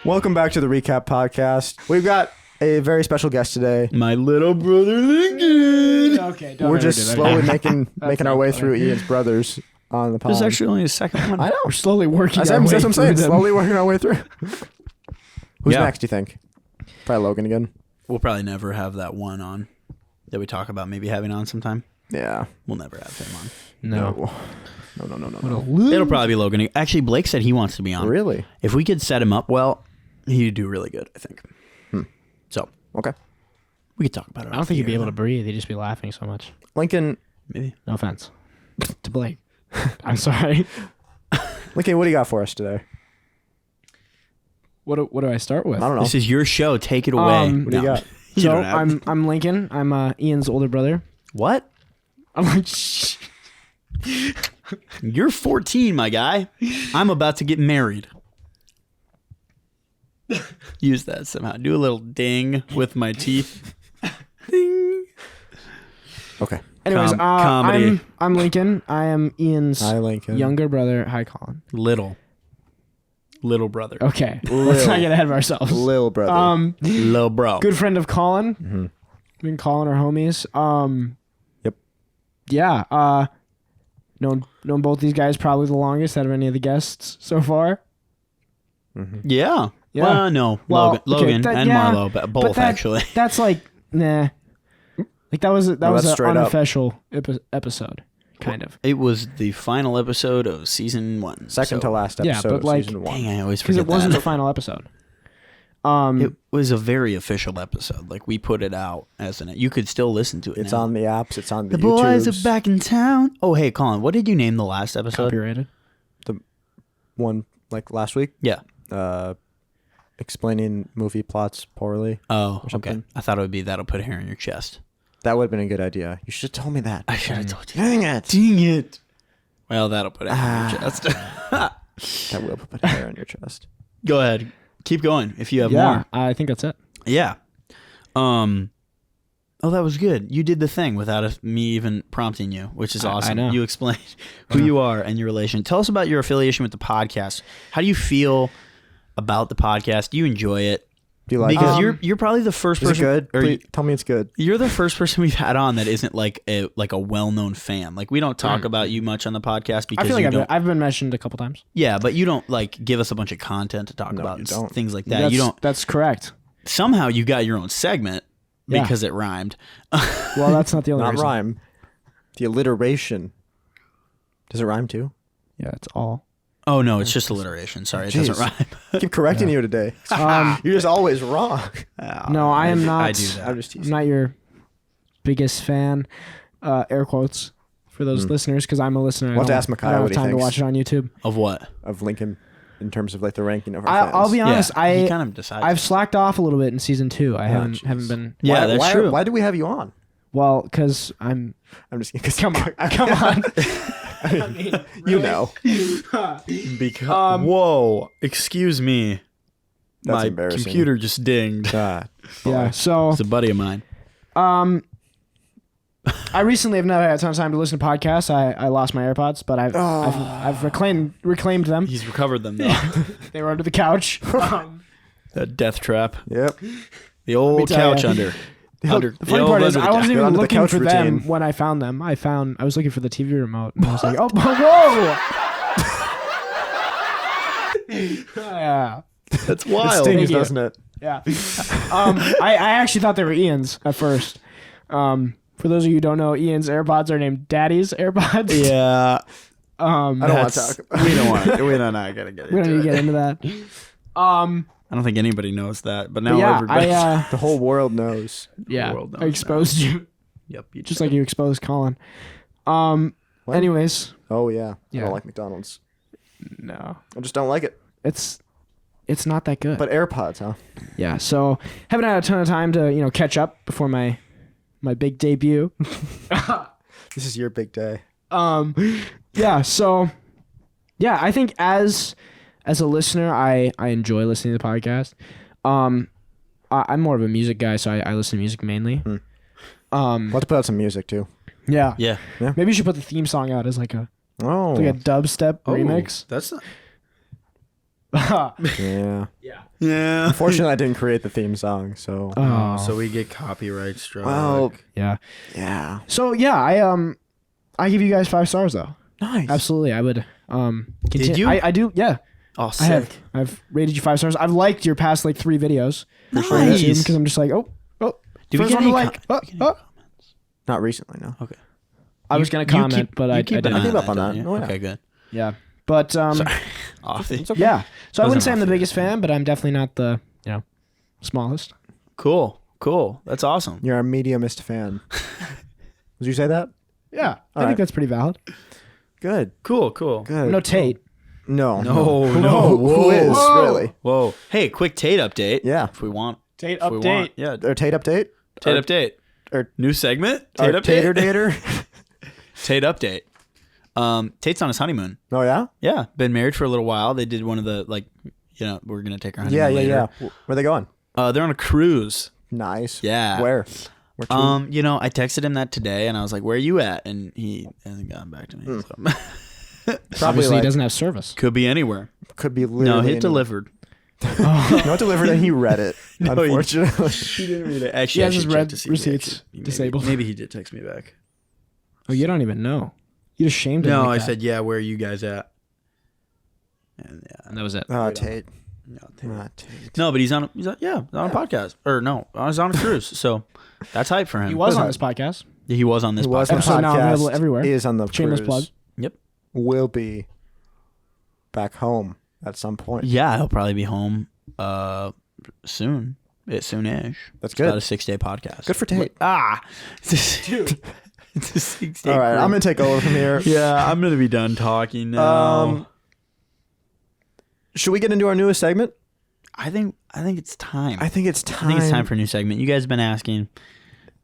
Welcome back to the Recap Podcast. We've got a very special guest today. My little brother Lincoln. Okay, We're just slowly making our way through Ian's brothers on the pod. This is actually only the second one. I know. We're slowly working. That's our way what I'm saying. through them. Slowly working our way through. Who's Yeah. next, do you think? Probably Logan again. We'll probably never have that one on that we talk about maybe having on sometime. Yeah. We'll never have him on. No. No. It'll probably be Logan. Actually, Blake said he wants to be on. Really? If we could set him up well, he'd do really good, I think. So, Okay. we could talk about it. I don't think he'd be able to breathe. He'd just be laughing so much. Lincoln, Maybe. No offense to Blake. I'm sorry. what do you got for us today? What do I start with? I don't know. This is your show. Take it away. What do you got? You So don't have to. I'm Lincoln. I'm Ian's older brother. What? I'm like, shh. You're 14, my guy. I'm about to get married. Use that somehow. Do a little ding with my teeth. Ding. Okay. Anyways, comedy. I'm Lincoln. I am Ian's Hi, Lincoln. younger brother. Hi, Colin. Little brother. Okay, let's not get ahead of ourselves. Lil brother. Little bro. Good friend of Colin. Mm-hmm. Me and Colin are homies. Yep. Yeah. Known both these guys probably the longest out of any of the guests so far. Mm-hmm. Yeah. Yeah. Well, no. Well, okay, Logan and yeah, Marlo, but both actually. That's like nah. Like that was that's an straight up. unofficial episode, kind of. It was the final episode of season 1. Second to last Yeah, episode but of like- season 1. Dang, I always Because forget it wasn't that. the final episode. It was a very official episode. Like we put it out as an. You could still listen to it. It's now. on the apps. It's on the The boys YouTubes. are back in town. Oh, hey, Colin, what did you name the last episode? Copyrighted. One like last week. Yeah. Explaining movie plots poorly. Oh, Or something. okay. I thought it would be that'll put hair on your chest. That would have been a good idea. You should have told me that. I should have told you. Dang it. Dang it. Well, that'll put hair on your chest. That will put hair on your chest. Go ahead. Keep going if you have Yeah, more. I think that's it. Yeah. Oh, that was good. You did the thing without me even prompting you, which is awesome. I know. You explained who you are and your relation. Tell us about your affiliation with the podcast. How do you feel about the podcast? Do you enjoy it? Do you like Because it? you're probably the first Is it person. good? or Please, tell me it's good. You're the first person we've had on that isn't like a well-known fan. Like we don't talk about you much on the podcast because I feel you like don't. I've been mentioned a couple times. Yeah, but you don't like give us a bunch of content to talk No, about you and don't. things like that. You don't. That's correct. Somehow you got your own segment Yeah. because it rhymed. Well, that's not the only Not reason. rhyme. The alliteration. Does it rhyme too? Yeah, it's all. Oh no, it's just alliteration. Sorry, it Jeez. doesn't rhyme. I keep correcting you today. You're just always wrong. No, I am not. I do that. I'm just I'm teasing. not your biggest fan. Air quotes for those listeners, because I'm a listener. We'll have to ask I Micaiah don't have what he time to thinks. watch it on YouTube. Of what? Of Lincoln in terms of like the ranking of our fans. I'll be honest. Yeah, he kind of decided. I've slacked off a little bit in season 2. I haven't jeez. been. Yeah, Why- that's why, true. Why do we have you on? Well, because I'm. I'm just kidding. Come on, come on. You know. Because whoa, excuse me, That's my embarrassing. computer just dinged. God. Yeah. So It's a buddy of mine. I recently have never had a ton of time to listen to podcasts. I lost my AirPods, but I've reclaimed them. He's recovered them though. They were under the couch. That death trap. Yep. The old tell couch ya. under. The funny part is, I wasn't Get even onto the looking couch for them routine. when I found them. I was looking for the TV remote, and I was like, oh, whoa! Yeah, That's It wild. stings, Thank you. doesn't it? yeah. I actually thought they were Ian's at first. For those of you who don't know, Ian's AirPods are named Daddy's AirPods. Yeah. I don't want to talk about We don't want. We don't. Not gonna get We don't need into to it. get into that. I don't think anybody knows that, but now But yeah, everybody. The whole world knows. yeah, world knows I exposed you, Yep. You just like you exposed Colin. What? Anyways, Oh, yeah. I Yeah. don't like McDonald's. no, I just don't like it. it's not that good. But AirPods, huh? Yeah, so haven't had a ton of time to catch up before my big debut. This is your big day. Yeah, so yeah, I think as a listener, I enjoy listening to the podcast. I'm more of a music guy, so I listen to music mainly. We'll have to put out some music, too. Yeah, Yeah. maybe you should put the theme song out as like a Oh. dubstep remix. That's. Yeah. Yeah. Unfortunately, I didn't create the theme song, so. Oh, So we get copyright strike. Well, yeah. yeah. So yeah, I give you guys 5 stars though. Nice. Absolutely, I would. Continue. Did you? I do. Yeah, Oh, I sick. have. I've rated you 5 stars. I've liked your past like 3 videos. Nice. Because I'm just like, oh. Do we First get one any to like. com- Not recently, no. Okay. I was gonna comment, but I keep an didn't. eye I keep up on don't that. you? Oh, yeah. Okay, good. Yeah, but Sorry. Off the- It's okay. yeah. So I wouldn't Wasn't say I'm the off biggest fan, but I'm definitely not the smallest. Cool. That's awesome. You're a mediumist fan. Did you say that? Yeah, I All think right. that's pretty valid. Good. Cool. Good. No Tate. No. No. Who is, Whoa. really? Whoa. Hey, quick Tate update. Yeah. If we want. Tate If we want. Yeah. Or Tate Update? Tate update. or- New segment. Or Tate update. Tater Dater? Tate update. Tate's on his honeymoon. Oh, yeah? Yeah, been married for a little while. They did one of the we're gonna take our honeymoon Yeah. later. Where are they going? They're on a cruise. Nice. Yeah. Where? Where to? I texted him that today, and I was like, "Where are you at?" And he hasn't gotten back to me. So. Probably Obviously, like, he doesn't have service. Could be anywhere. could be literally. No, he any- delivered. No, it delivered and he read it. No, he- Unfortunately. He didn't read it. He Actually, has I his should check red to see. receipts Maybe- disabled. Maybe he did text me back. Oh, you don't even know. You just shamed him. No, like I that. said, "Yeah, where are you guys at?" And yeah, And that was it. Oh, Tate. no, Tate. Tate. No, but he's on a podcast. Or no, he's on a cruise. So that's hype for him. He was on this podcast. He was on this Who was podcast. on the Episode now available podcast everywhere. Is on the Shameless cruise. plug. Yep. Will be back home at some point. Yeah, he'll probably be home soon. Soonish. That's It's about good. a 6-day podcast. Good for Tate. Dude. It's a 6-day. All right, cruise. I'm gonna take over from here. Yeah, I'm gonna be done talking now. Should we get into our newest segment? I think it's time. I think it's time. I think it's time for a new segment. You guys have been asking,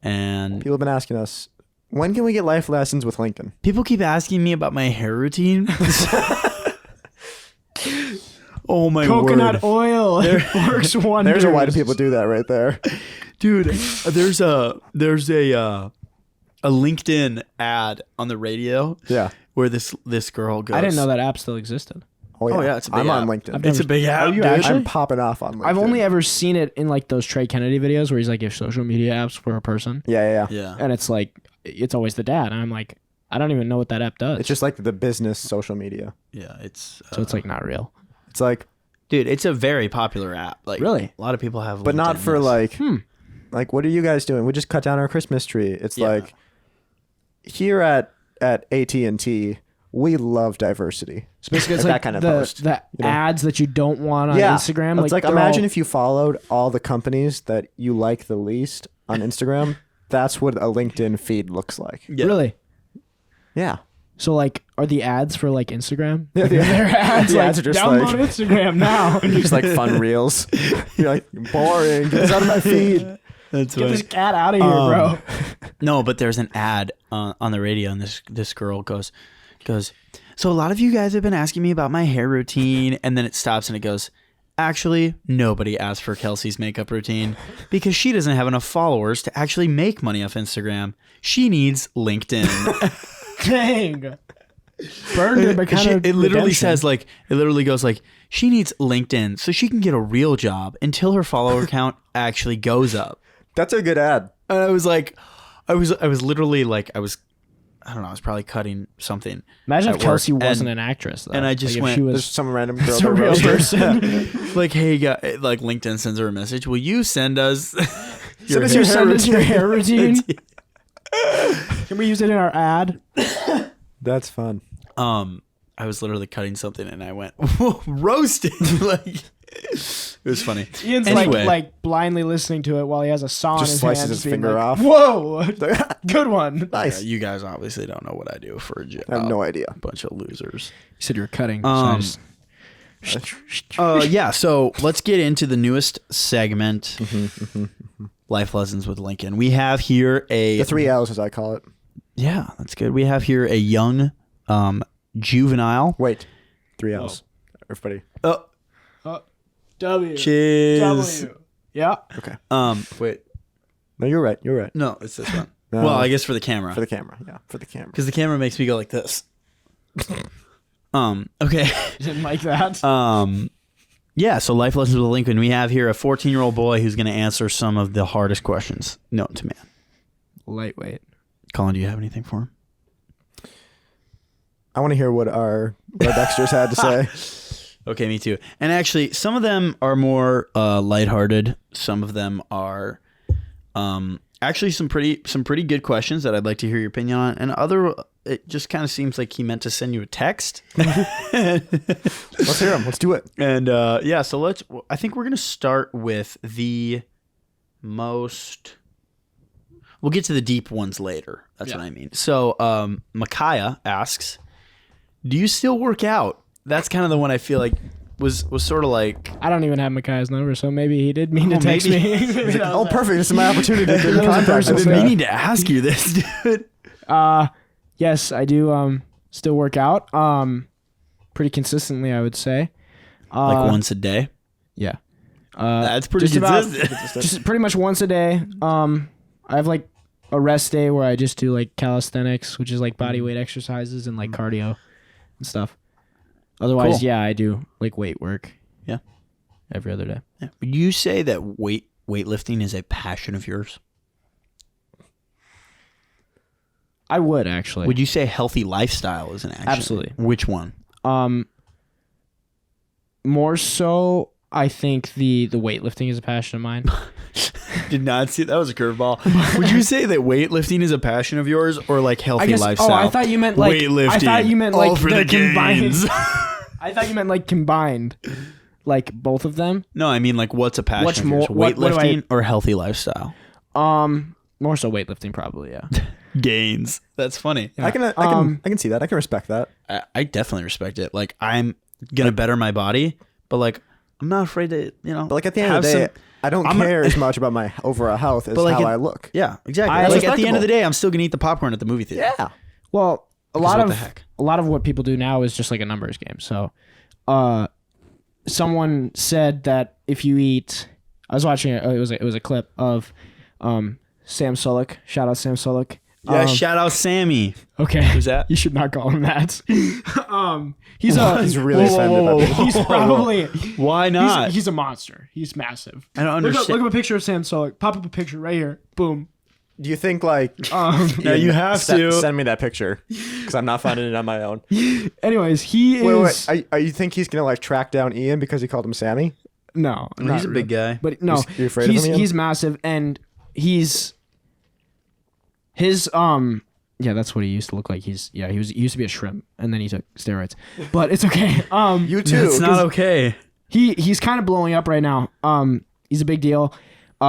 and People have been asking us, when can we get life lessons with Lincoln? people keep asking me about my hair routine. Oh my Coconut word, oil. It works wonders. There's a why do people do that right there. dude! There's a LinkedIn ad on the radio Yeah. where this girl goes. I didn't know that app still existed. Oh yeah, it's a big I'm on app. LinkedIn. I've It's a never- big app. Are you dude. actually? I'm popping off on LinkedIn. I've only ever seen it in like those Trey Kennedy videos where he's like, if social media apps for a person, Yeah. Yeah. and it's like, it's always the dad, and I'm like, I don't even know what that app does. It's just like the business social media. Yeah, it's so it's like not real. It's like, dude, it's a very popular app. Like Really? a lot of people have, but not LinkedIn, for yes. like what are you guys doing? We just cut down our Christmas tree. It's Yeah. like here at AT&T, we love diversity. So basically, it's Like like that kind of the post, the you know? ads that you don't want on Yeah. Instagram. It's like they're imagine all- if you followed all the companies that you like the least on Instagram. That's what a LinkedIn feed looks like. Yeah. Really. Yeah. So like, are the ads for like Instagram? Yeah, Like, the- their ads, the like, ads are just download like- Instagram now. Just like fun reels. You're like, boring. Get this out of my feed. That's Get this cat out of here, bro. No, but there's an ad on the radio, and this girl goes. So a lot of you guys have been asking me about my hair routine, and then it stops and it goes. Actually, nobody asked for Kelsey's makeup routine because she doesn't have enough followers to actually make money off Instagram. She needs LinkedIn. Dang. Burned it, but kind of. It literally says like it literally goes like she needs LinkedIn so she can get a real job until her follower count actually goes up. That's a good ad. And I was like, I was literally like I don't know, I was probably cutting something. Imagine at if Kelsey work, wasn't and- an actress, though. and I just like, if went, she There's was some random girl. it's a that real roasted. person. like, hey, like LinkedIn sends her a message. Will you send us Send us your hair Send us your routine. hair routine. Can we use it in our ad? That's fun. I was literally cutting something and I went, whoa, roasted. Like, it was funny. Ian's Anyway. like blindly listening to it while he has a saw Just in his slices hand, his being finger like, off. Whoa, good one. You Nice. You guys obviously don't know what I do for a job. I have no idea. Bunch of losers. said you were cutting. Yeah, so let's get into the newest segment, Life Lessons with Lincoln. We have here The 3 L's, as I call it. Yeah, that's good. We have here a young juvenile. Wait. 3 L's. Everybody. W. Cheers. W. Yeah. Okay. Wait. No, you're right. You're right. No, it's this one. No. Well, I guess for the camera. For the camera. Yeah, for the camera. Because the camera makes me go like this. Okay. You didn't like that? Yeah, so Life Lessons with Lincoln. We have here a 14-year-old boy who's going to answer some of the hardest questions known to man. Lightweight. Colin, do you have anything for him? I want to hear what our Dexters had to say. Okay, me too. And actually, some of them are more lighthearted. Some of them are actually some pretty good questions that I'd like to hear your opinion on. And other, it just kind of seems like he meant to send you a text. Let's hear him. Let's do it. And so I think we're going to start with the most... We'll get to the deep ones later. That's what I mean. So Micaiah asks, do you still work out? That's kind of the one I feel like was sort of like... I don't even have Micaiah's number, so maybe he did mean to text me. Oh, perfect. This is my opportunity to get in contact. I've been meaning to ask you this, dude. Yes, I do still work out. Pretty consistently, I would say. Like once a day? Yeah. That's pretty consistent. Just pretty much once a day. I have like a rest day where I just do like calisthenics, which is like body weight exercises and like cardio and stuff. Otherwise, Cool. yeah, I do like weight work. Yeah. Every other day. Yeah. Would you say that weightlifting is a passion of yours? I would actually. Would you say healthy lifestyle is an action? Absolutely. Which one? More so, I think the weightlifting is a passion of mine. Did not see that was a curveball. Would you say that weightlifting is a passion of yours, or like healthy lifestyle? Oh, I thought you meant like weightlifting. I thought you meant like all for the combined. gains. I thought you meant like combined, like both of them. No, I mean like what's a passion What's of yours? more- what do Weightlifting or healthy lifestyle? More so weightlifting, probably. Yeah. Gains. That's funny. I can see that. I can respect that. I definitely respect it. Like I'm gonna better my body, but like I'm not afraid to, But like at the end of the day, I don't care as much about my overall health as like how I look. Yeah, exactly. That's Like at the end respectable. of the day, I'm still gonna eat the popcorn at the movie theater. Yeah. Well, what the heck? a lot of what people do now is just like a numbers game. So, someone said that if you eat, I was watching it. It was a clip of, Sam Sulek. Shout out Sam Sulek. Yeah, shout out Sammy. Okay, Who's that? You should not call him that. He's really offended by this. He's probably Why not? he's a monster. He's massive. I don't Look understand. up a picture of Sam Sulek. Pop up a picture right here. Boom. Do you think like No, you have to. send me that picture because I'm not finding it on my own. Anyways, he is. Wait. Are you think he's gonna like track down Ian because he called him Sammy? No, not He's a big guy. But no, You're afraid of him, Ian? he's massive, and his yeah, that's what he used to look like. He used to be a shrimp, and then he took steroids. But it's okay. You too. It's not okay. He's kind of blowing up right now. He's a big deal.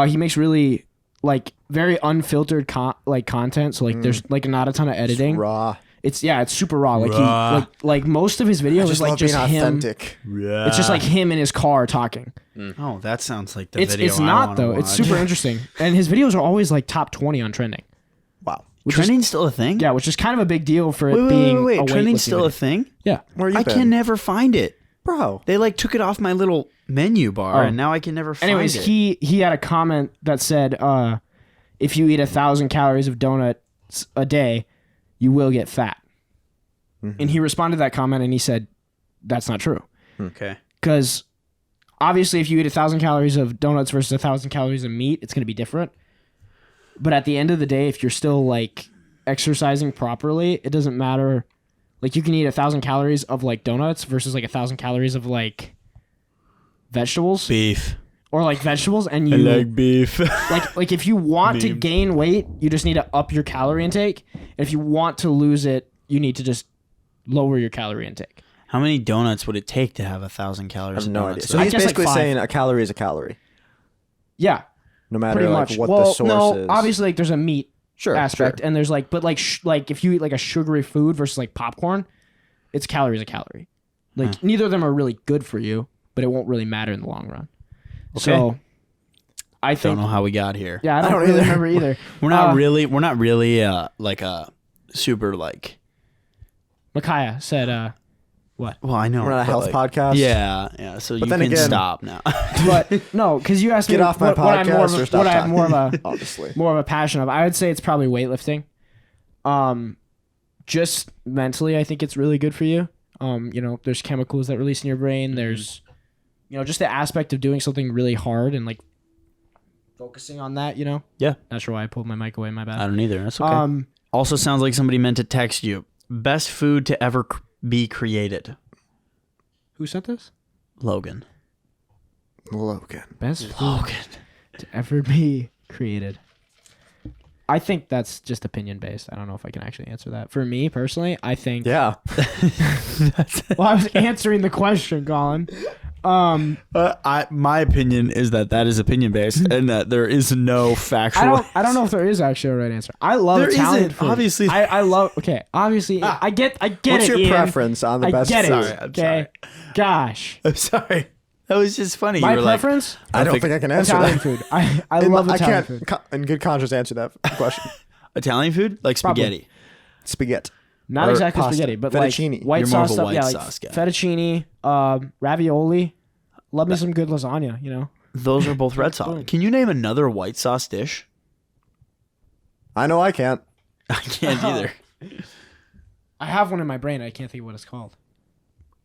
He makes really like very unfiltered content. So like there's like not a ton of editing. raw. It's super raw. Like Raw. he like most of his videos is like love just being him. authentic. Yeah. It's just like him in his car talking. Oh, that sounds like the It's video. I not wanna though. watch. It's super interesting, and his videos are always like top 20 on trending. Wow. Trending's still a thing. Yeah, which is kind of a big deal for it being Wait. a Trending's weightlifting still a video. thing. Yeah. Where you I been? can never find it. Bro. They like took it off my little menu bar, Oh. and now I can never find Anyways, it. he had a comment that said, if you eat 1,000 calories of donuts a day, you will get fat. And he responded to that comment and he said, that's not true. Okay. Because obviously if you eat 1,000 calories of donuts versus 1,000 calories of meat, it's going to be different. But at the end of the day, if you're still like exercising properly, it doesn't matter. Like you can eat 1,000 calories of like donuts versus like 1,000 calories of like vegetables Beef. or like vegetables, and you beef. like if you want to Meme. gain weight, you just need to up your calorie intake. If you want to lose it, you need to just lower your calorie intake. How many donuts would it take to have 1,000 I calories? have of no donuts? idea. So I he's guess, like, basically 5. saying a calorie is a calorie, Yeah, no matter pretty like much. what well, the source no, is. obviously like there's a meat Sure, aspect, sure. and there's like, but like like if you eat like a sugary food versus like popcorn, it's calories a calorie. Like neither of them are really good for you, but it won't really matter in the long run. Okay. So I Don't think, know how we got here. yeah, I don't don't really either. remember either. We're not really like a super like. Micaiah said, what? Well, I know We're not a but, health like, podcast. Yeah. So you then can again- stop now. But no, because you asked me Get off my what I'm more of podcast a- or stop what I'm more of a Obviously. more of a passion of. I would say it's probably weightlifting. Just mentally, I think it's really good for you. There's chemicals that release in your brain. There's, just the aspect of doing something really hard and like focusing on that, Yeah. Not sure why I pulled my mic away. My bad. I don't either. That's okay. Also sounds like somebody meant to text you. Best food to ever be created. Who sent this? Logan. Best food to ever be created. I think that's just opinion based. I don't know if I can actually answer that. For me personally, I think. Yeah. Well, I was answering the question, Colin. My opinion is that is opinion based, and that there is no factual. I don't know if there is actually a right answer. I love There Italian isn't, food. obviously. I love. Okay, obviously, I get What's it. your Ian. preference on the best I get food? it. Okay. Gosh. I'm sorry. That was just funny. My you were preference? I don't think I can answer Italian that. food. I love Italian food. In good conscience, answer that question. Italian food, like spaghetti. Spaghetti. Not Or exactly pasta. spaghetti, but Fettuccine. like white You're more sauce of a stuff. white Yeah, like sauce guy. fettuccine, ravioli. Love me some good lasagna. Those are both red sauce. Can you name another white sauce dish? I know I can't. I can't either. I have one in my brain. I can't think of what it's called.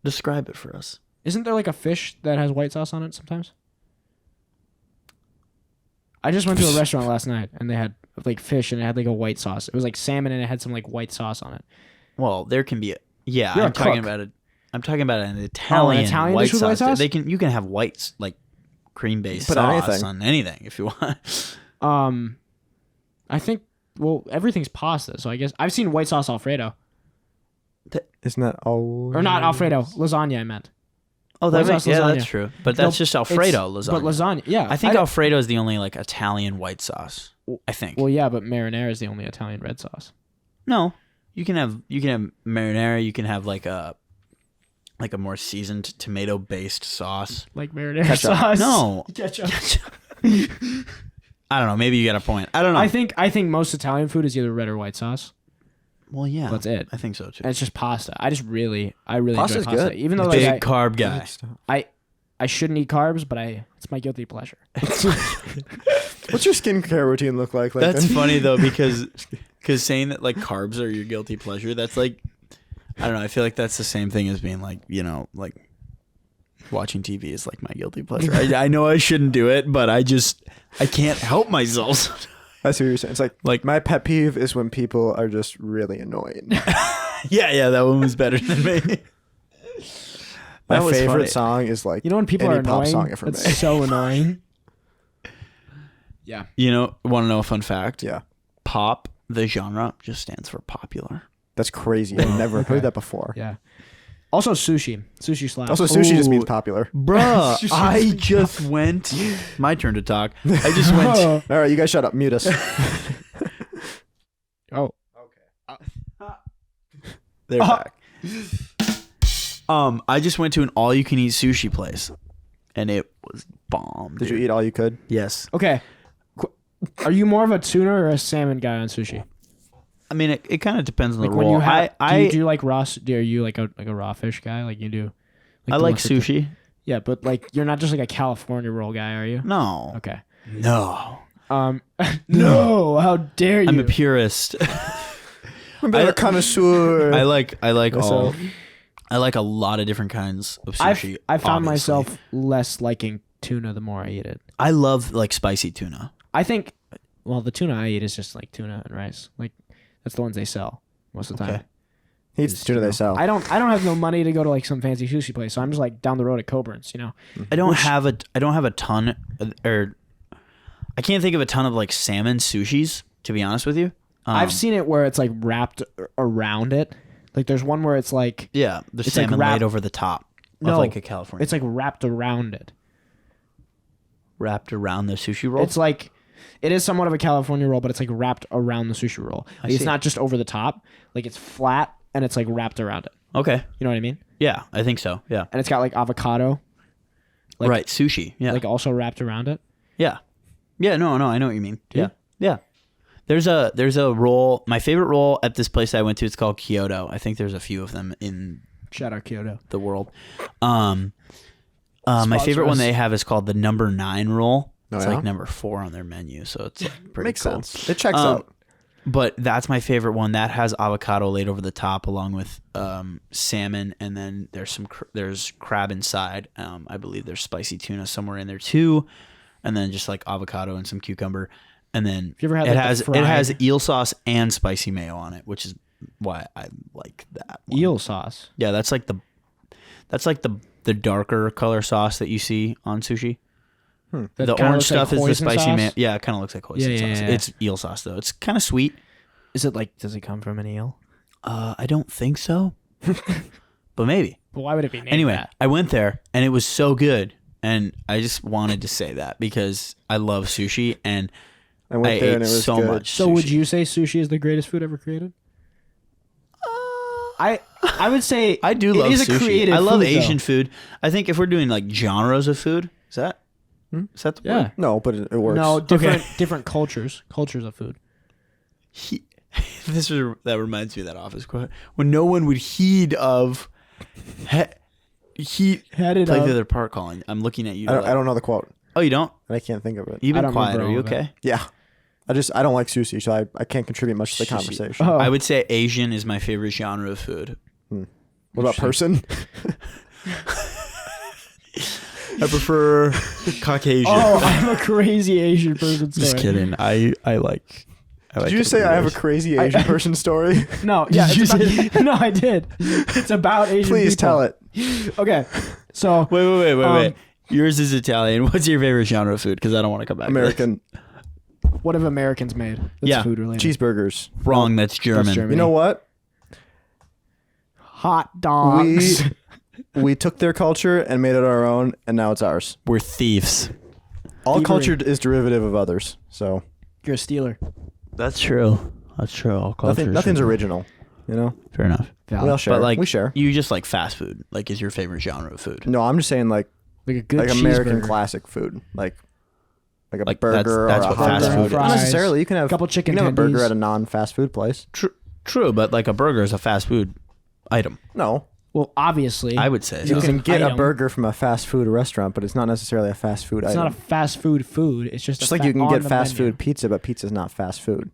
Describe it for us. Isn't there like a fish that has white sauce on it sometimes? I just went to a restaurant last night and they had like fish and it had like a white sauce. It was like salmon and it had some like white sauce on it. Well, there can be. You're I'm a talking cook. about it. I'm talking about an Italian, Italian white dish with white sauce. sauce? You can have white like cream based Put on sauce anything. on anything if you want. I think everything's pasta, so I guess I've seen white sauce Alfredo. Isn't that all? Or not Alfredo, lasagna I meant. Oh, White sauce yeah, lasagna. that's true. But that's just Alfredo lasagna. But lasagna, yeah. I think Alfredo is the only like Italian white sauce. I think. Well, yeah, but marinara is the only Italian red sauce. No, you can have marinara. You can have like a more seasoned tomato based sauce. Like marinara Ketchup. sauce. No, Ketchup. I don't know. Maybe you got a point. I don't know. I think most Italian food is either red or white sauce. Well, yeah, That's it. I think so too. And it's just pasta. I really Pasta's enjoy pasta. good. Even though Big like, carb guy. I shouldn't eat carbs, but it's my guilty pleasure. What's your skincare routine look like? That's funny though because saying that like carbs are your guilty pleasure. That's like I don't know. I feel like that's the same thing as being like like watching TV is like my guilty pleasure. I know I shouldn't do it, but I can't help myself. I see what you're saying. It's like my pet peeve is when people are just really annoying. yeah, that one was better than me. My was favorite funny. song is like You know when people any are pop annoying? song ever That's made. so annoying. Yeah. You know, want to know a fun fact? Yeah, Pop, the genre, just stands for popular. that's crazy. I've never Okay. heard that before. Yeah. Also sushi. Sushi slaps. Also, sushi just Ooh. means popular. Bruh, I just went. My turn to talk. I just went. Oh. All right, you guys shut up. Mute us. Oh. They're back. I just went to an all-you-can-eat sushi place, and it was bomb. Did you dude. eat all you could? Yes. Okay. Are you more of a tuna or a salmon guy on sushi? I mean, it kind of depends on Like the when roll. you have, I do you like raw? Are you like a raw fish guy? Like you do? I the like ones with the- sushi. Yeah, but like you're not just like a California roll guy, are you? No. Okay. No. No. How dare you? I'm a purist. I'm a connoisseur. I like So- I like a lot of different kinds of I've sushi. I found obviously. myself less liking tuna the more I eat it. I love like spicy tuna. I think, well, the tuna I eat is just like tuna and rice. Like that's the ones they sell most of the time. Okay. He eats the tuna they sell. I don't have no money to go to like some fancy sushi place, so I'm just like down the road at Coburn's, you know. I don't have a ton or I can't think of a ton of like salmon sushis, to be honest with you. I've seen it where it's like wrapped around it. Like there's one where it's like Yeah, the It's like salmon wrap- laid over the top of No, like a California. it's like wrapped around it. wrapped around the sushi roll. It's like it is somewhat of a California roll, but it's like wrapped around the sushi roll. Like, it's see. not just over the top. Like it's flat and it's like wrapped around it. Okay. You know what I mean? Yeah, I think so. Yeah. And it's got like avocado, like- right, sushi. Yeah. like also wrapped around it. yeah. Yeah, no, I know what you mean. Yeah. Yeah. There's a roll. My favorite roll at this place I went to, it's called Kyoto. I think there's a few of them in Shout out Kyoto. the world. My Sponsor favorite one us. they have is called the number 9 roll. Oh, It's yeah? like number 4 on their menu, so it's pretty Makes cool. sense. It checks Um, out. But that's my favorite one. That has avocado laid over the top, along with salmon, and then there's crab inside. I believe there's spicy tuna somewhere in there too, and then just like avocado and some cucumber, and then you ever had, it like, has the fried- it has eel sauce and spicy mayo on it, which is why I like that one. eel sauce. Yeah, that's like the darker color sauce that you see on sushi. That The kinda orange looks like stuff is the hoisin spicy sauce? mayo. Yeah, it kind of looks like hoisin Yeah, sauce. yeah. It's eel sauce though. It's kind of sweet. Is it like? Does it come from an eel? I don't think so, but maybe. But why would it be named Anyway, that? I went there and it was so good, and I just wanted to say that because I love sushi and I went I there ate and it was so good. much. So sushi. would you say sushi is the greatest food ever created? I would say I do love it is sushi. a creative I love food, Asian though. food. I think if we're doing like genres of food, is that the Yeah. word? No, but it works. No, different cultures of food. That reminds me of that Office quote. When no one would heed of heat. Headed Play up. the other part calling. I'm looking at you. I don't know the quote, Oh, you don't? and I can't think of it. You've I been don't quiet. remember Are you all of it. okay? Yeah, I don't like sushi, so I can't contribute much to the Sushi. conversation. Oh. I would say Asian is my favorite genre of food. What about person? I prefer Caucasian. Oh, I'm a crazy Asian person. Just story. kidding. I like. Did you say I have a crazy Asian person story? No, yeah, you it's about, no, I did. It's about Asian. Please people. tell it. Okay, so Wait. Yours is Italian. What's your favorite genre of food? Because I don't want to come back. to American what have Americans made? That's Yeah. food related. cheeseburgers. this. Wrong. That's German. That's German. You know what? Hot dogs. We took their culture and made it our own, and now it's ours. We're thieves. All Thievery. culture is derivative of others, so You're a stealer. That's true. That's true. All nothing's original. You know, Fair enough. we all share. But like, we share. you just like fast food. Like, is your favorite genre of food? No, I'm just saying like Like a good American cheeseburger. classic food, like a Like, burger that's or a what hot fast dog. food is. Not Fries, necessarily. You can have couple chicken You can have a burger tendies. at a non-fast food place. True, but like a burger is a fast food item. No, Well, obviously, I would say. It you is So. can an get a item. burger from a fast food restaurant, but it's not necessarily a fast food it's item. not a fast food food. It's just Just a like you can on get the fast menu. food pizza, but pizza's not fast food.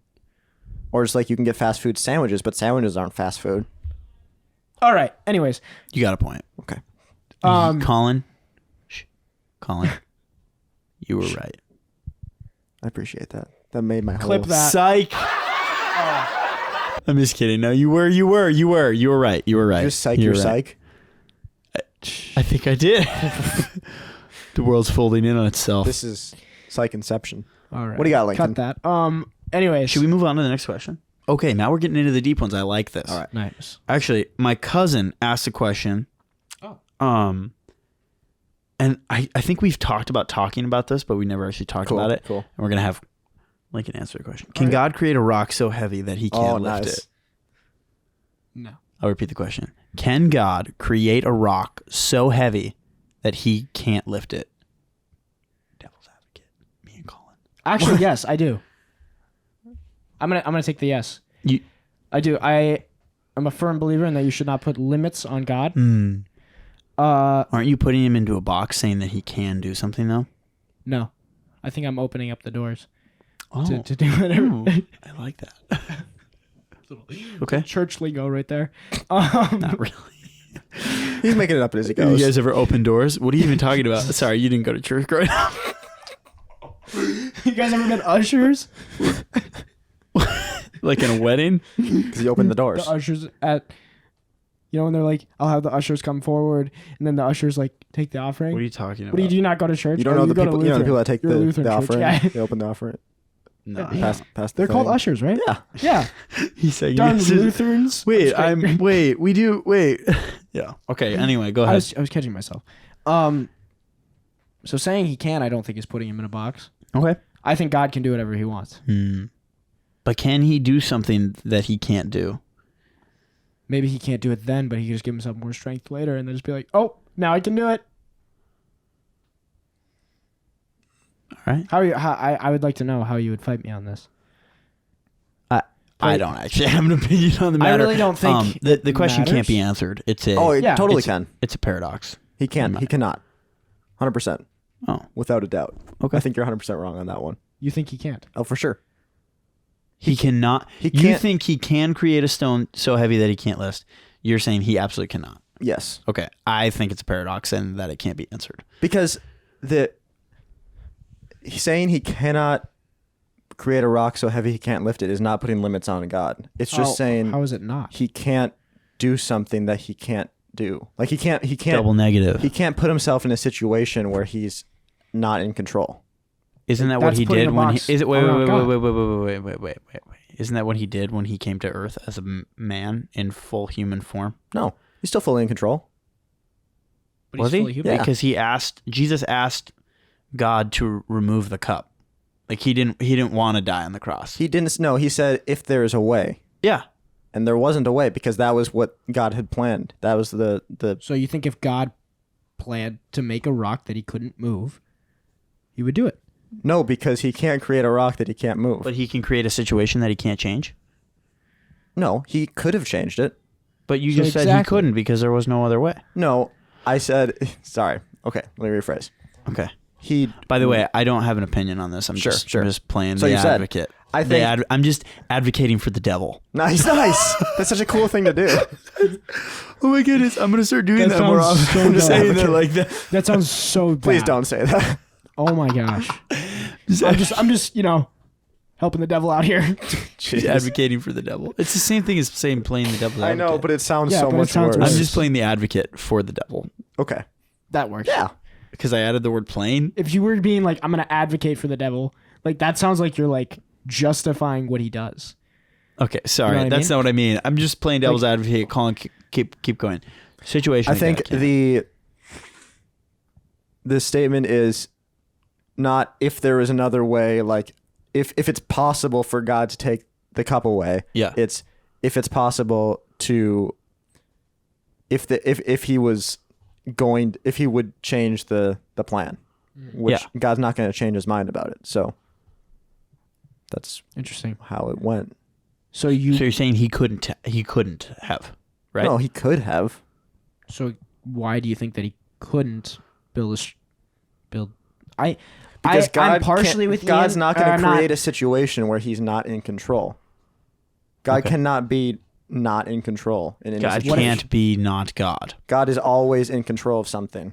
Or just like you can get fast food sandwiches, but sandwiches aren't fast food. All right. Anyways, You got a point. Okay. Colin. Colin. You were right. I appreciate that. That made my Clip whole... that. Psych. I'm just kidding. No, you were right. You were right. Just psych You your were right. psych. I think I did. The world's folding in on itself. This is psych inception. all right. What do you got, Lincoln? Cut that. Anyways, Should we move on to the next question? Okay, now we're getting into the deep ones. I like this. All right. Nice. Actually, my cousin asked a question. Oh. And I think we've talked about talking about this, but we never actually talked Cool, about it. cool. And we're gonna have Lincoln answer the question. Can God create a rock so heavy that he can't Oh, lift nice. it? No. I'll repeat the question. Can God create a rock so heavy that he can't lift it? Devil's advocate. Me and Colin. Actually, yes, I do. I'm gonna take the yes. You I do. I'm a firm believer in that you should not put limits on God. aren't you putting him into a box saying that he can do something though? No, I think I'm opening up the doors Oh, to do whatever. Ooh, I like that. Okay. Church lingo right there. Not really. He's making it up as he Have goes. you guys ever opened doors? What are you even talking about? Sorry, you didn't go to church growing up. You guys ever been ushers? Like in a wedding? Because he opened the doors. The ushers at, when they're like, I'll have the ushers come forward, and then the ushers like take the offering. What are you talking about? What do you not go to church? You don't Oh, know the go to people. You know the Lutheran. people that take You're a the Lutheran church offering. guy. They open the offering. No. Pass the They're called thing. ushers, right? Yeah. Yeah. He's saying Darn yes. Lutherans. Wait, I'm wait. Yeah. Okay, anyway, go I ahead. was catching myself. So saying he can, I don't think is putting him in a box. Okay. I think God can do whatever he wants. But can he do something that he can't do? Maybe he can't do it then, but he can just give himself more strength later and then just be like, oh, now I can do it. All right. I would like to know how you would fight me on this. I don't actually have an opinion on the matter. really don't think the it question can't matters. be answered. It's a Oh, it Yeah. totally it's, can. It's a paradox. He can. He cannot. 100%. Oh, Without a doubt. okay. I think you're 100% wrong on that one. You think he can't? Oh, for sure. He cannot. He You can't- think he can create a stone so heavy that he can't lift? You're saying he absolutely cannot. Yes. Okay, I think it's a paradox and that it can't be answered. Because he's saying he cannot create a rock so heavy he can't lift it is not putting limits on God. It's just saying how is it not? he can't do something that he can't do. Like he can't Double negative. he can't put himself in a situation where he's not in control. Isn't that what That's he putting did a when box he? Is it wait around God. wait. Isn't that what he did when he came to Earth as a man in full human form? No, he's still fully in control. But Was he's he? fully human. Yeah. Because Jesus asked God to remove the cup. Like he didn't want to die on the cross. He didn't. No, he said if there is a way, Yeah. and there wasn't a way because that was what God had planned. That was the. So you think if God planned to make a rock that he couldn't move, he would do it? No, because he can't create a rock that he can't move. But he can create a situation that he can't change. No, he could have changed it. But you So just said he exactly. couldn't because there was no other way. No, I said. Sorry. Okay, let me rephrase. Okay. He. By the way, I don't have an opinion on this. I'm Sure, just sure. I'm just playing So the you said, advocate. I think- I'm just advocating for the devil. Nice. That's such a cool thing to do. Oh my goodness, I'm gonna start doing That that, more sounds often. so I'm just dumb. saying that like that. That sounds so bad. Please don't say that. Oh my gosh. I'm just helping the devil out here. Just advocating for the devil. It's the same thing as saying playing the devil's I advocate. know, but it sounds Yeah, so but it much sounds worse. I'm just playing the advocate for the devil Okay. That works. Yeah. because I added the word playing. If you were being like, I'm gonna advocate for the devil, like that sounds like you're like justifying what he does. Okay, sorry, You know what I that's mean? not what I mean. I'm just playing devil's advocate. Calling, keep going. Situation. I that think God can't. the statement is not if there is another way, like if it's possible for God to take the cup away. Yeah. It's if it's possible to if he was going if he would change the plan. Which Yeah. God's not going to change his mind about it. So that's Interesting. how it went. So So you're saying he couldn't have, right? No, he could have. So why do you think that he couldn't build build? Because I'm partially with God's Ian, not or going I'm to create a situation where he's not in control. God Okay. cannot be not in control in any God situation. can't be not God. God is always in control of something.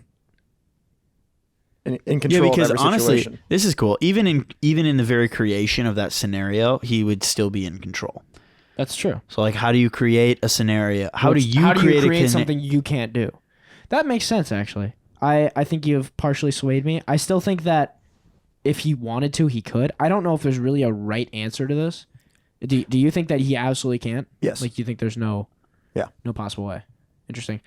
In control Yeah, because of every honestly, situation. this is cool. Even in the very creation of that scenario, he would still be in control. That's true. So like, how do you create a scenario? How do you create something you can't do? That makes sense, actually. I think you've partially swayed me. I still think that if he wanted to, he could. I don't know if there's really a right answer to this. Do you think that he absolutely can't? Yes. Like you think there's no possible way? Interesting.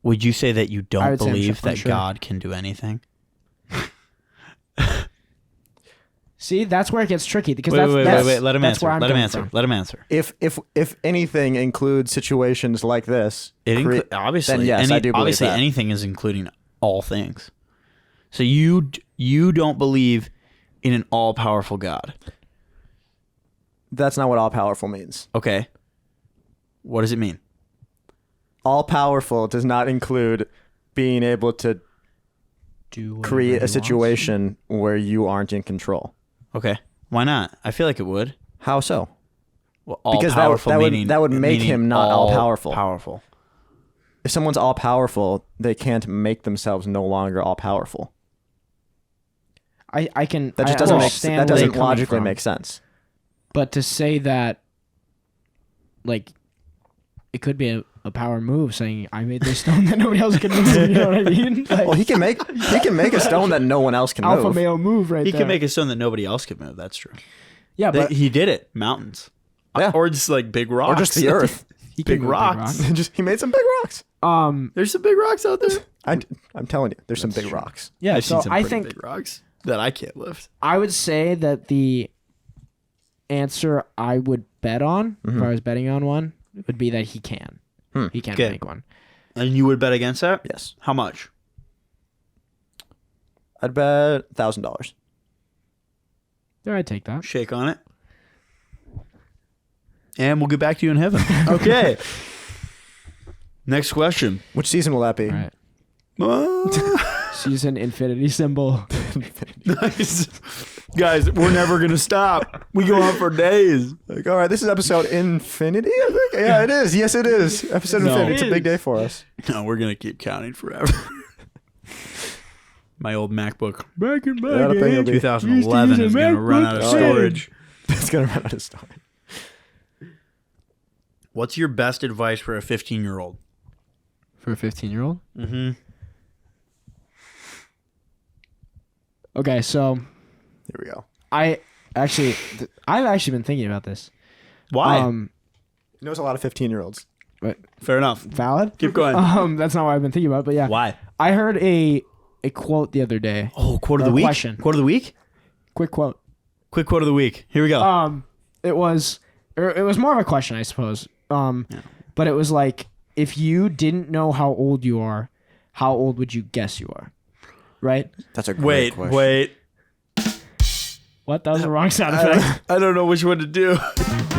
Would you say that you I don't would say I'm believe that unsure. God can do anything? See, that's where it gets tricky because Wait, that's Let him that's answer. where I'm Let him coming answer. from. Let him answer. If anything includes situations like this, Obviously, then yes, I do believe obviously that. anything is including all things. So you don't believe in an all-powerful God. that's not what all powerful means. Okay. What does it mean? All powerful does not include being able to Do whatever create he a wants. situation where you aren't in control. Okay. Why not? I feel like it would. How so? Well, Because all-powerful that would make meaning him not all-powerful. Powerful. If someone's all powerful, they can't make themselves no longer all powerful. I can. That just I doesn't understand that where doesn't you're coming logically from. make sense. But to say that, like, it could be a power move saying, I made this stone that nobody else can move. You know what I mean? Like, Well, he can make a stone that no one else can alpha move. male move right He there. can make a stone that nobody else could move. That's true. Yeah, but He did it. Mountains. Yeah. Or just like big rocks. Or just the earth. he can big move rocks. He made some big rocks. There's some big rocks out there. I'm telling you, there's some big rocks. Yeah, I've so seen some I pretty think big rocks that I can't lift. I would say that the answer I would bet on, if I was betting on one, would be that he can. He can Okay. make one. And you would bet against that? Yes, How much? I'd bet $1,000. Yeah, I'd take that. Shake on it. And we'll get back to you in heaven. Okay. Next question. Which season will that be? All right. Season infinity symbol. Nice. Guys, we're never gonna stop. We go on for days. Like, all right, this is episode infinity, I think. Yeah, it is. Yes, it is. Episode infinity. It's a big day for us. No, we're gonna keep counting forever. My old MacBook back in my That'll day, be- 2011 is gonna run out of storage. It's gonna run out of storage. What's your best advice for a 15-year-old? For a 15-year-old? Mm-hmm. Okay, so Here we go. I've actually been thinking about this. Why? He knows a lot of 15-year-olds. Fair enough. Valid? Keep going. That's not what I've been thinking about, but yeah. Why? I heard a quote the other day. Oh, quote of the Or week. question. Quote of the week. Quick quote. Quick quote of the week. Here we go. It was more of a question, I suppose. But it was like, if you didn't know how old you are, how old would you guess you are? Right? That's a great question. Wait. What? That was the wrong sound effect. I don't know which one to do.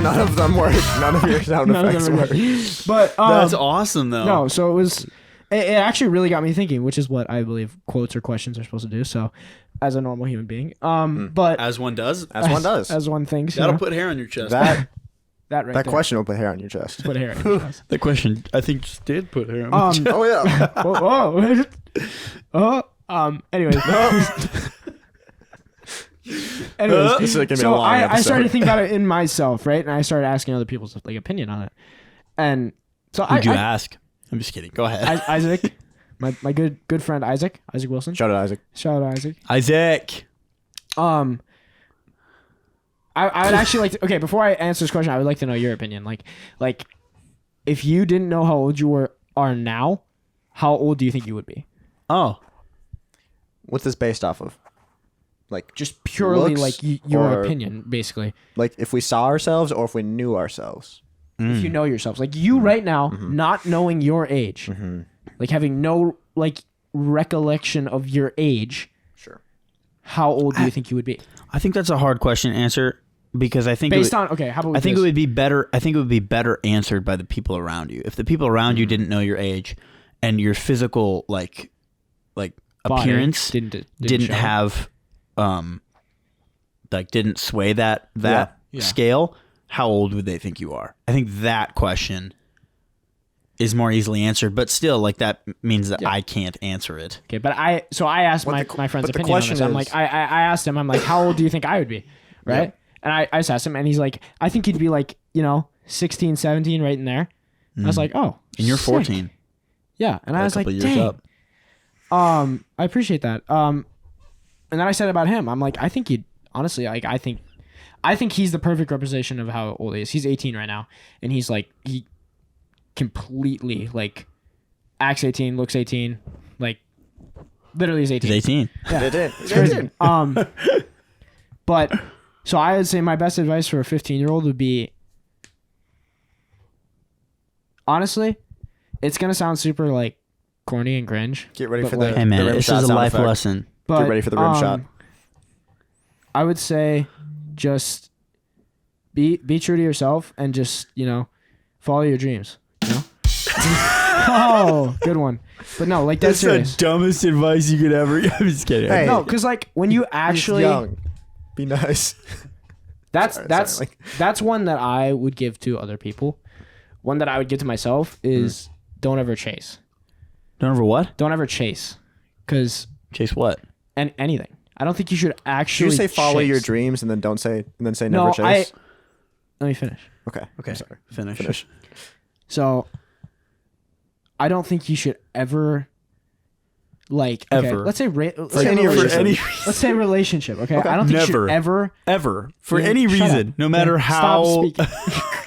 None of them work. None of your sound None of effects them are work. good. But That's awesome, though. no, so it was. It actually really got me thinking, which is what I believe quotes or questions are supposed to do. So, as a normal human being, but As one does. As one does. as one thinks, That'll put hair on your chest. That that right that there. question will put hair on your chest. Put hair. In your chest. That question, I think, just did put hair on my chest. Oh yeah. Anyways. This Anyways, is gonna be a so long I episode. started thinking about it in myself, right? And I started asking other people's like opinion on it. And so Who'd you ask? I'm just kidding. Go ahead. Isaac, my good friend Isaac Wilson. Shout out Isaac. Shout out Isaac. Isaac. I would actually like to, okay, before I answer this question, I would like to know your opinion. Like if you didn't know how old you are now, how old do you think you would be? Oh. What's this based off of? Like Just purely looks like your or- opinion, basically. like if we saw ourselves or if we knew ourselves. If you know yourselves, like you right now, not knowing your age, like having no like recollection of your age, Sure. how old do you think you would be? I think that's a hard question to answer because I think Based on okay, how about I think it would be better. I think it would be better answered by the people around you. If the people around you didn't know your age, and your physical like Body appearance didn't show. have, didn't sway that Yeah. scale, how old would they think you are? I think that question is more easily answered, but still, like that means that I can't answer it. Okay, but I asked What my the- friend's but the opinion on question this. I'm is- like, I asked him, I'm like, how old do you think I would be? Right? Yep. And I just asked him, and he's like, I think you'd be like, 16, 17, right in there. I was like, oh. And you're sick. 14. Yeah. And I was like, a couple years dang. up. I appreciate that. And then I said about him, I'm like, I think he'd honestly, like, I think he's the perfect representation of how old he is. He's 18 right now, and he's like, he completely like acts 18, looks 18, like literally is 18. He's 18. Yeah. They did. It's crazy. But so I would say my best advice for a 15-year-old would be, honestly, it's gonna sound super like corny and cringe. Get ready But for like- the Hey man, the rim this shot is a sound life effect. lesson. But ready for the rim shot. I would say just be true to yourself and just, follow your dreams. Oh, good one. But no, like that's serious. dumbest advice you could ever. I'm just kidding. Hey. No, because like when you He's actually young. Be nice. that's Sorry, that's sorry, that's one that I would give to other people. One that I would give to myself is don't ever chase. Don't ever what? Don't ever chase, because Chase what? anything. I don't think you should Should actually you say follow chase. your dreams and then say never No, chase? let me finish. Okay. Okay, I'm sorry. finish. So, I don't think you should ever, like, okay, Ever. let's say, let's say any relationship. reason. Let's say relationship. Okay, I don't think you Never. should ever Ever for Yeah, any shut reason, up. no matter Okay, how. Stop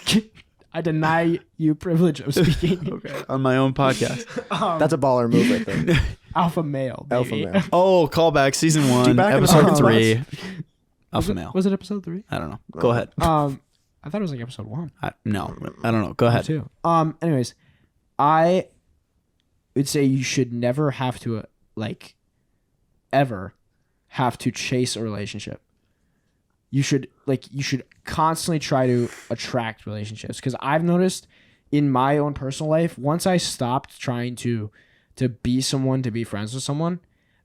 speaking. I deny you privilege of speaking. On my own podcast. That's a baller move right there. Alpha male. Baby. Alpha male. Oh, callback season 1, back in the episode parking 3. Was Alpha it, male. was it episode 3? I don't know. Go ahead. I thought it was like episode 1. No, I don't know. Go ahead. 2. Anyways, I would say you should never have to ever have to chase a relationship. You should constantly try to attract relationships, because I've noticed in my own personal life, once I stopped trying to be someone, to be friends with someone,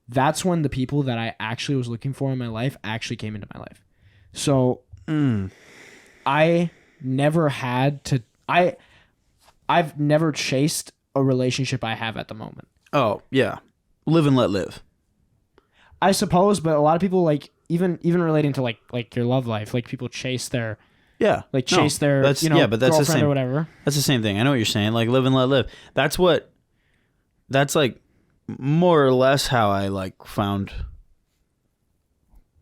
that's when the people that I actually was looking for in my life actually came into my life. So I never had to. I've never chased a relationship I have at the moment. Oh yeah, live and let live. I suppose, but a lot of people like even relating to like your love life, like people chase their Yeah, chase their but that's the girlfriend same or whatever. That's the same thing. I know what you're saying. Like live and let live. That's like more or less how I like found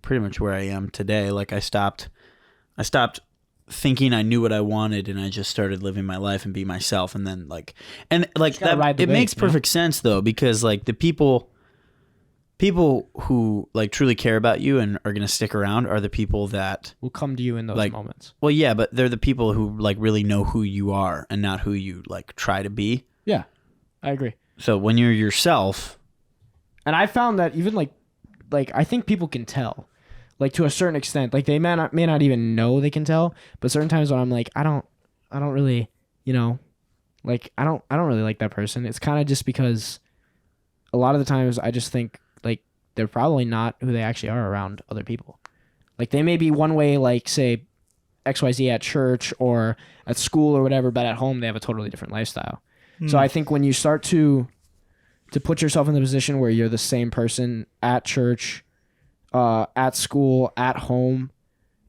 pretty much where I am today. Like I stopped thinking I knew what I wanted, and I just started living my life and be myself. And then it makes perfect sense though, because like the people who like truly care about you and are gonna stick around are the people that will come to you in those moments. Well, yeah, but they're the people who like really know who you are and not who you like try to be. Yeah, I agree. So when you're yourself, and I found that even like I think people can tell, like to a certain extent, like they may not even know they can tell, but certain times when I'm like I don't really, like I don't really like that person. It's kind of just because a lot of the times I just think like they're probably not who they actually are around other people. Like they may be one way, like say XYZ at church or at school or whatever, but at home they have a totally different lifestyle. So I think when you start to put yourself in the position where you're the same person at church, at school, at home,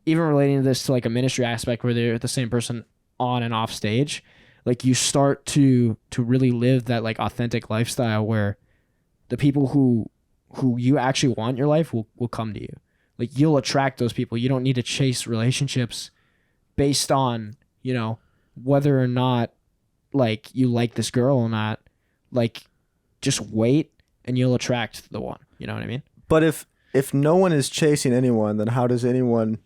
even relating this to like a ministry aspect where they're the same person on and off stage, like you start to really live that like authentic lifestyle where the people who you actually want in your life will come to you. Like you'll attract those people. You don't need to chase relationships based on, whether or not like you like this girl or not. Like just wait and you'll attract the one. You know what I mean? But if no one is chasing anyone, then how does anyone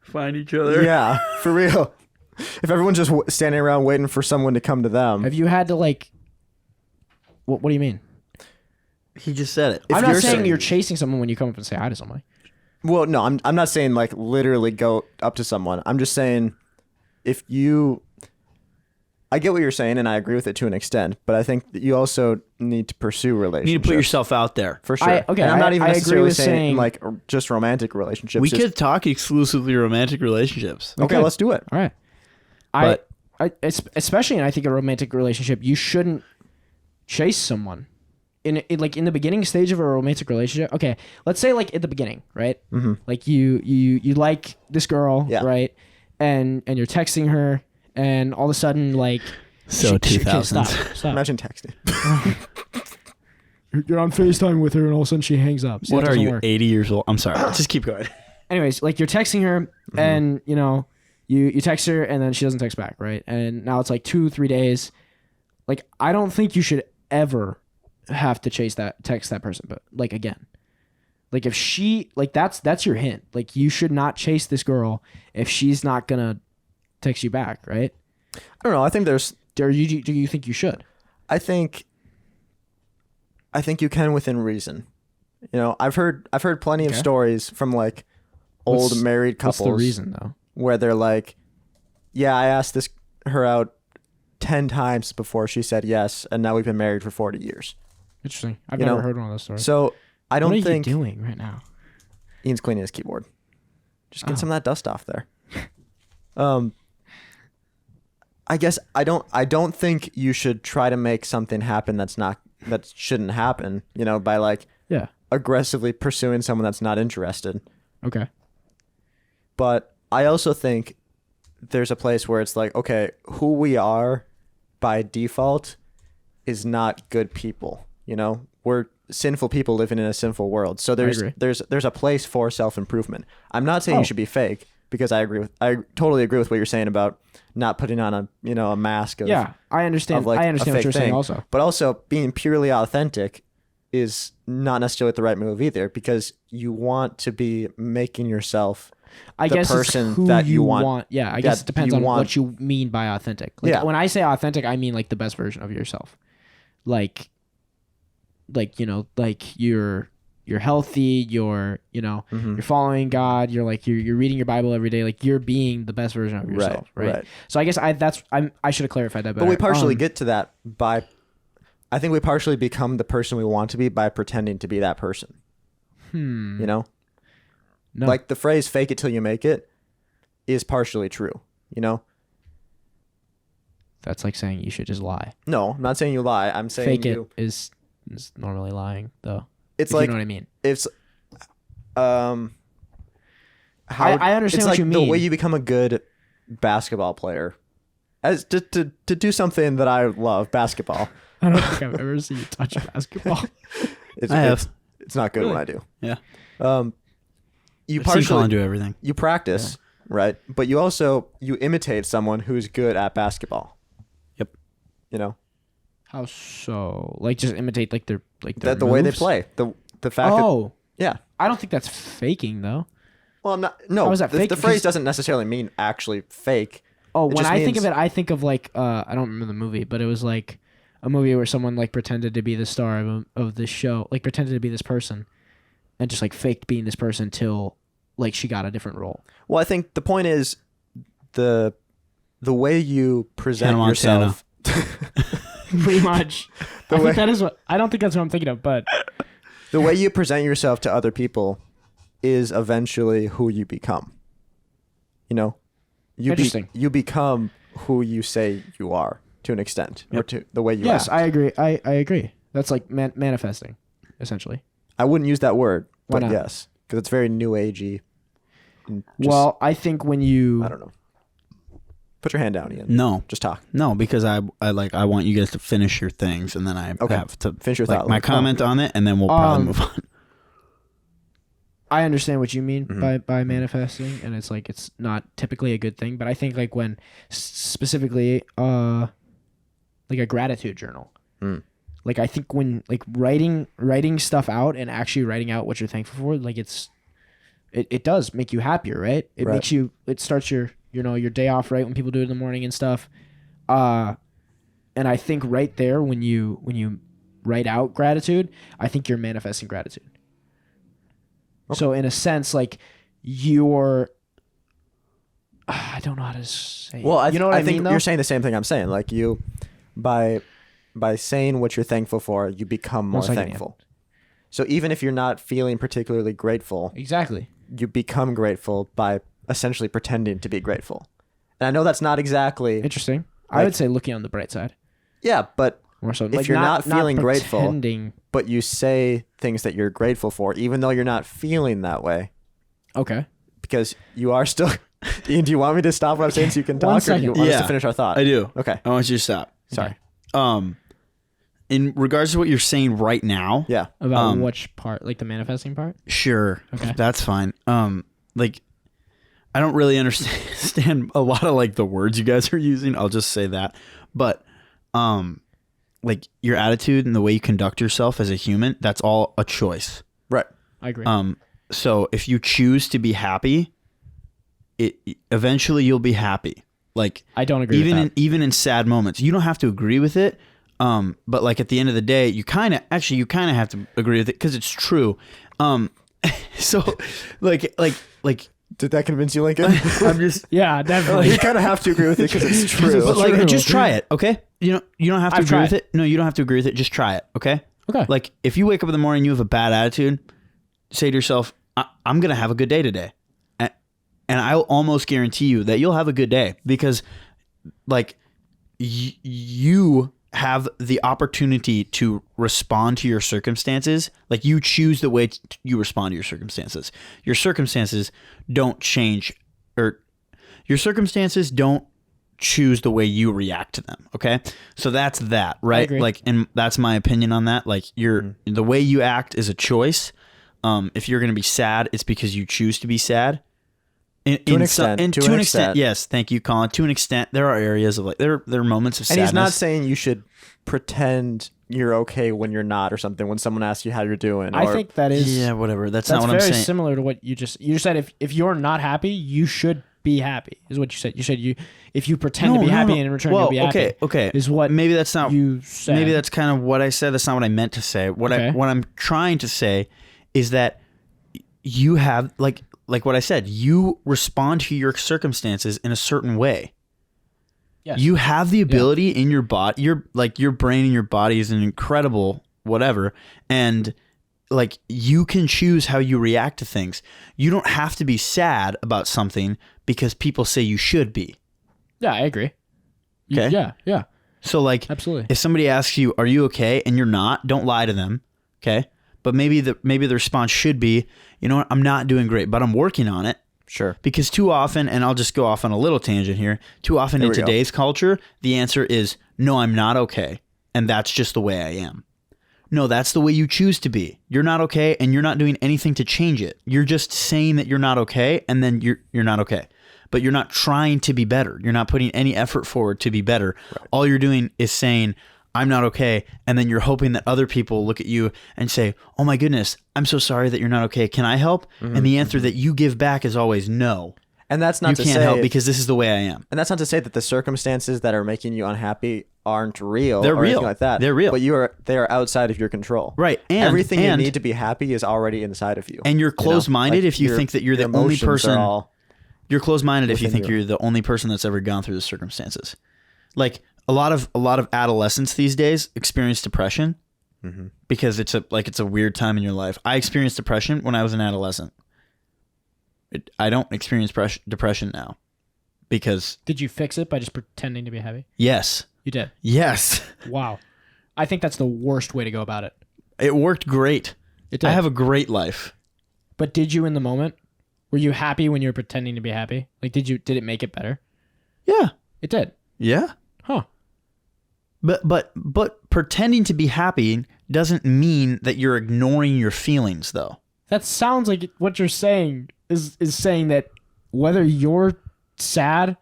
find each other? Yeah, for real. If everyone's just standing around waiting for someone to come to them. Have you had to like, what do you mean? He just said it. I'm not saying you're chasing someone when you come up and say hi to somebody. Well, no, I'm not saying like literally go up to someone. I'm just saying I get what you're saying and I agree with it to an extent, but I think that you also need to pursue relationships. You need to put yourself out there. For sure. Okay, and I'm not even I necessarily agree with saying like just romantic relationships. We could talk exclusively romantic relationships. Okay, let's do it. All right. But especially in I think a romantic relationship, you shouldn't chase someone. In the beginning stage of a romantic relationship, okay, let's say like at the beginning, right? Mm-hmm. Like you like this girl, right? And you're texting her, and all of a sudden, like, so 2000s. Stop. Imagine texting. You're on FaceTime with her, and all of a sudden she hangs up. See, what are you, work. 80 years old? I'm sorry. Just keep going. Anyways, like you're texting her, and you text her, and then she doesn't text back, right? And now it's like 2-3 days. Like I don't think you should ever have to text that person, but like again, like if she like that's your hint. Like you should not chase this girl if she's not gonna text you back, right? I don't know. I think do you think you should? I think you can within reason. I've heard plenty of stories from like old married couples. What's the reason though? Where they're like, yeah, I asked her out 10 times before she said yes, and now we've been married for 40 years. Interesting. I've never heard one of those stories. So I don't think. What are you doing right now? Ian's cleaning his keyboard. Just get some of that dust off there. I guess I don't think you should try to make something happen that shouldn't happen, by like aggressively pursuing someone that's not interested. Okay. But I also think there's a place where it's like, okay, who we are by default is not good people. We're sinful people living in a sinful world. So there's a place for self-improvement. I'm not saying you should be fake, because I totally agree with what you're saying about not putting on a mask of, I understand. Like I understand what you're saying also. But also being purely authentic is not necessarily the right move either, because you want to be making yourself the person who that you want. Yeah, I guess it depends on what you mean by authentic. Like when I say authentic, I mean like the best version of yourself. Like you're healthy, you're following God, you're reading your Bible every day, like you're being the best version of yourself, right? So I guess I should have clarified that better. But we partially get to that by I think we partially become the person we want to be by pretending to be that person. Hmm. You know? No. Like the phrase "fake it till you make it" is partially true. You know? That's like saying you should just lie. No, I'm not saying you lie. I'm saying Fake you. it is normally lying, though. It's If like you know what I mean. it's how I understand it's what like you the way mean. you become a good basketball player, as to do something that I love, basketball. I don't think I've ever seen you touch a basketball. It's, I have. it's not good when Really? I do. Yeah. You I've seen Colin partially do everything. you practice, right? But you also you imitate someone who's good at basketball. Yep. You know How so? Like just imitate like their the way they moves? play. The fact that Oh, yeah. I don't think that's faking though. Well, I'm not. No, How is that fake? the phrase Because- doesn't necessarily mean actually fake. Oh, It when just I think of means- it, I think of like I don't remember the movie, but it was like a movie where someone like pretended to be the star of this show, like pretended to be this person, and just like faked being this person till like she got a different role. Well, I think the point is the way you present Hannah Montana. yourself. Pretty much. The I way- think that is what I don't think that's what I'm thinking of, but The way you present yourself to other people is eventually who you become. You know, Interesting. You become who you say you are to an extent, or Yep. to the way you yes, act. I agree. I agree. That's like manifesting, essentially. I wouldn't use that word, Why but not? yes, because it's very new agey. and just- Well, I think when you I don't know. Put your hand down, Ian. No. Just talk. No, because I want you guys to finish your things, and then I Okay. have to Finish your like thought. my Like, comment on it, and then we'll probably Um, move on. I understand what you mean Mhm. by manifesting, and it's like it's not typically a good thing, but I think like when specifically like a gratitude journal. Mm. Like I think when like writing stuff out and actually writing out what you're thankful for, like it does make you happier, right? It Right. makes you it starts your your day off right when people do it in the morning and stuff. And I think right there when you write out gratitude, I think you're manifesting gratitude. Okay. So in a sense, like you're, I don't know how to say. Well, you know what I think mean, though? you're saying the same thing I'm saying. Like you, by saying what you're thankful for, you become more One second, thankful. So even if you're not feeling particularly grateful, Exactly. you become grateful by essentially pretending to be grateful. And I know that's not exactly Interesting. I Like- would say looking on the bright side yeah, but more so. If like you're not feeling grateful- pretending. but you say things that you're grateful for, even though you're not feeling that way, Okay. because you are still. Ian, do you want me to stop what I'm saying so you can talk, One or do you second. want us Yeah. to finish our thought? I do. Okay, I want you to stop. sorry. In regards to what you're saying right now, Yeah, About which part, like the manifesting part? sure, Okay. that's fine. Like I don't really understand a lot of like the words you guys are using. I'll just say that, but like your attitude and the way you conduct yourself as a human, that's all a choice. right. I agree. So if you choose to be happy, it eventually you'll be happy. Like I don't agree with that. even in sad moments, you don't have to agree with it. But like at the end of the day, you kind of have to agree with it because it's true. So like Did that convince you, Lincoln? I'm just Yeah, definitely. you kind of have to agree with it because it's true. but like true. just try it, okay? You don't have to I've agree with tried. it. No, you don't have to agree with it. Just try it, okay? Okay. Like if you wake up in the morning, you have a bad attitude, say to yourself, I'm gonna have a good day today, and I'll almost guarantee you that you'll have a good day because, like, you have the opportunity to respond to your circumstances. Like you choose the way you respond to your circumstances. Your circumstances don't change, or your circumstances don't choose the way you react to them. Okay. So that's that, right? agree. Like, and that's my opinion on that. Like the way you act is a choice. If you're going to be sad, it's because you choose to be sad. To an extent. Yes. Thank you, Colin. To an extent, there are areas of like, there are moments of And sadness. he's not saying you should pretend you're okay when you're not, or something. When someone asks you how you're doing, I or- think that is Yeah, whatever. That's that's not what I'm very saying. similar to what you said. If you're not happy, you should be happy. Is what you said. You said if you pretend to be happy and in return well, you'll be happy. okay. Is what maybe that's not. you said. Maybe that's kind of what I said. That's not what I meant to say. What Okay. what I'm trying to say is that you have like what I said. You respond to your circumstances in a certain way. Yes. You have the ability in your body. Your brain and your body is an incredible whatever, and like you can choose how you react to things. You don't have to be sad about something because people say you should be. Yeah, I agree. Okay. Yeah. So like, Absolutely. if somebody asks you, "Are you okay?" and you're not, don't lie to them. Okay. But maybe the response should be, you know what, I'm not doing great, but I'm working on it. Sure. Because too often, and I'll just go off on a little tangent here, too often in today's culture, the answer is, no, I'm not okay. And that's just the way I am. No, that's the way you choose to be. You're not okay, and you're not doing anything to change it. You're just saying that you're not okay, and then you're not okay. But you're not trying to be better. You're not putting any effort forward to be better. Right. All you're doing is saying, I'm not okay. And then you're hoping that other people look at you and say, oh my goodness, I'm so sorry that you're not okay. Can I help? Mm-hmm. And the answer that you give back is always no. And that's not to say... You can't help because this is the way I am. And that's not to say that the circumstances that are making you unhappy aren't real. They're or real. Anything like that. They're real. But they are outside of your control. Right. And everything you need to be happy is already inside of you. And you're closed-minded if you think that you're the only person... You're closed-minded if you think you're the only person that's ever gone through the circumstances. Like a lot of adolescents these days experience depression because it's a weird time in your life. I experienced depression when I was an adolescent. I don't experience depression now because... Did you fix it by just pretending to be happy? Yes. You did? Yes. Wow. I think that's the worst way to go about it. It worked great. It did. I have a great life. But did you in the moment? Were you happy when you were pretending to be happy? Like, did it make it better? Yeah. It did? Yeah. Huh. But pretending to be happy doesn't mean that you're ignoring your feelings, though. That sounds like what you're saying is saying that whether you're sad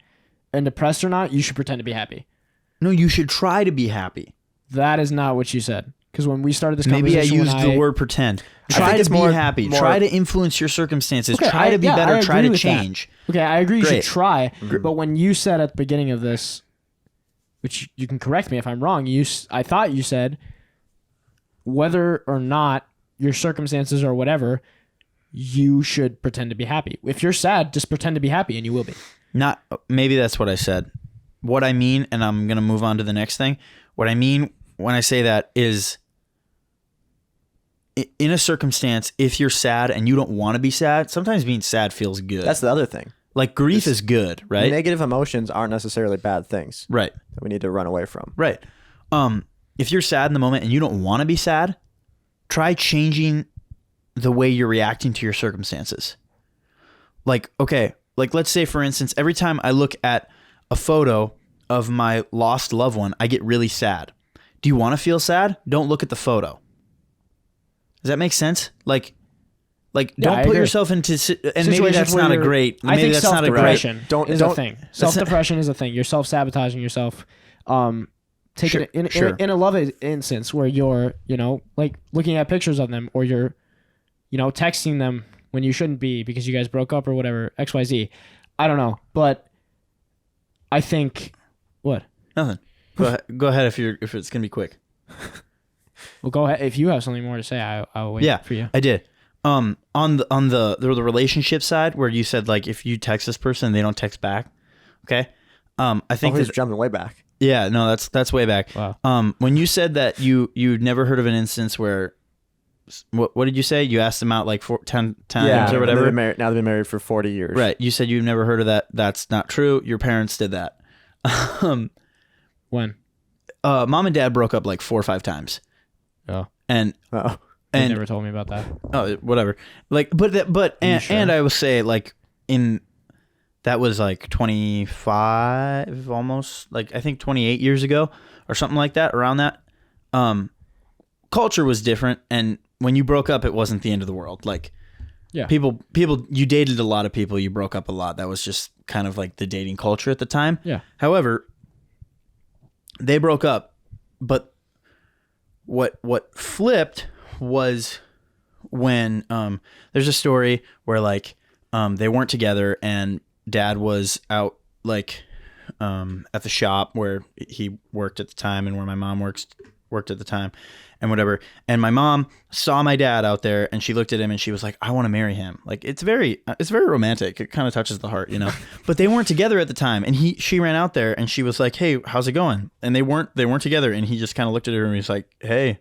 and depressed or not, you should pretend to be happy. No, you should try to be happy. That is not what you said. Because when we started this maybe I conversation... used the word pretend. Try to be happy. Try to influence your circumstances. Okay, try to be better. Try to change. That. Okay, I agree you Great. should try. But when you said at the beginning of this, which you can correct me if I'm wrong, I thought you said whether or not your circumstances or whatever, you should pretend to be happy. If you're sad, just pretend to be happy and you will be. Maybe that's what I said. What I mean, and I'm going to move on to the next thing. What I mean when I say that is, in a circumstance, if you're sad and you don't want to be sad, sometimes being sad feels good. That's the other thing. Like grief is good, right? Negative emotions aren't necessarily bad things. Right. That we need to run away from. Right. If you're sad in the moment and you don't want to be sad, try changing the way you're reacting to your circumstances. Like, okay, like let's say for instance, every time I look at a photo of my lost loved one, I get really sad. Do you want to feel sad? Don't look at the photo. Does that make sense? Like don't put yourself into and maybe that's not a great. I think self-depression is a thing. Self-depression is a thing. You're self-sabotaging yourself. Take it in a love instance where you're, like looking at pictures of them, or you're, texting them when you shouldn't be because you guys broke up or whatever. XYZ. I don't know, but I think what? Nothing. Go ahead if it's gonna be quick. Well, go ahead. If you have something more to say, I'll wait for you. I did. On the relationship side, where you said like if you text this person and they don't text back, okay. I think he's jumping way back. Yeah, no, that's way back. Wow. When you said that you'd never heard of an instance where, what did you say? You asked them out like 10 times or whatever. Now they've been married for 40 years. Right. You said you've never heard of that. That's not true. Your parents did that. When? Mom and dad broke up like 4 or 5 times. Oh. And you never told me about that. Oh, whatever. Like, and I will say like that was like 25, almost like I think 28 years ago or something like that. Around that, culture was different, and when you broke up, it wasn't the end of the world. Like, yeah, people, you dated a lot of people, you broke up a lot. That was just kind of like the dating culture at the time. Yeah. However, they broke up, but what flipped was when there's a story where like they weren't together and dad was out like at the shop where he worked at the time and where my mom works worked at the time and whatever. And my mom saw my dad out there and she looked at him and she was like, I want to marry him. Like, it's very romantic. It kind of touches the heart, you know, but they weren't together at the time. And she ran out there and she was like, hey, how's it going? And they weren't together. And he just kind of looked at her and he was like, hey,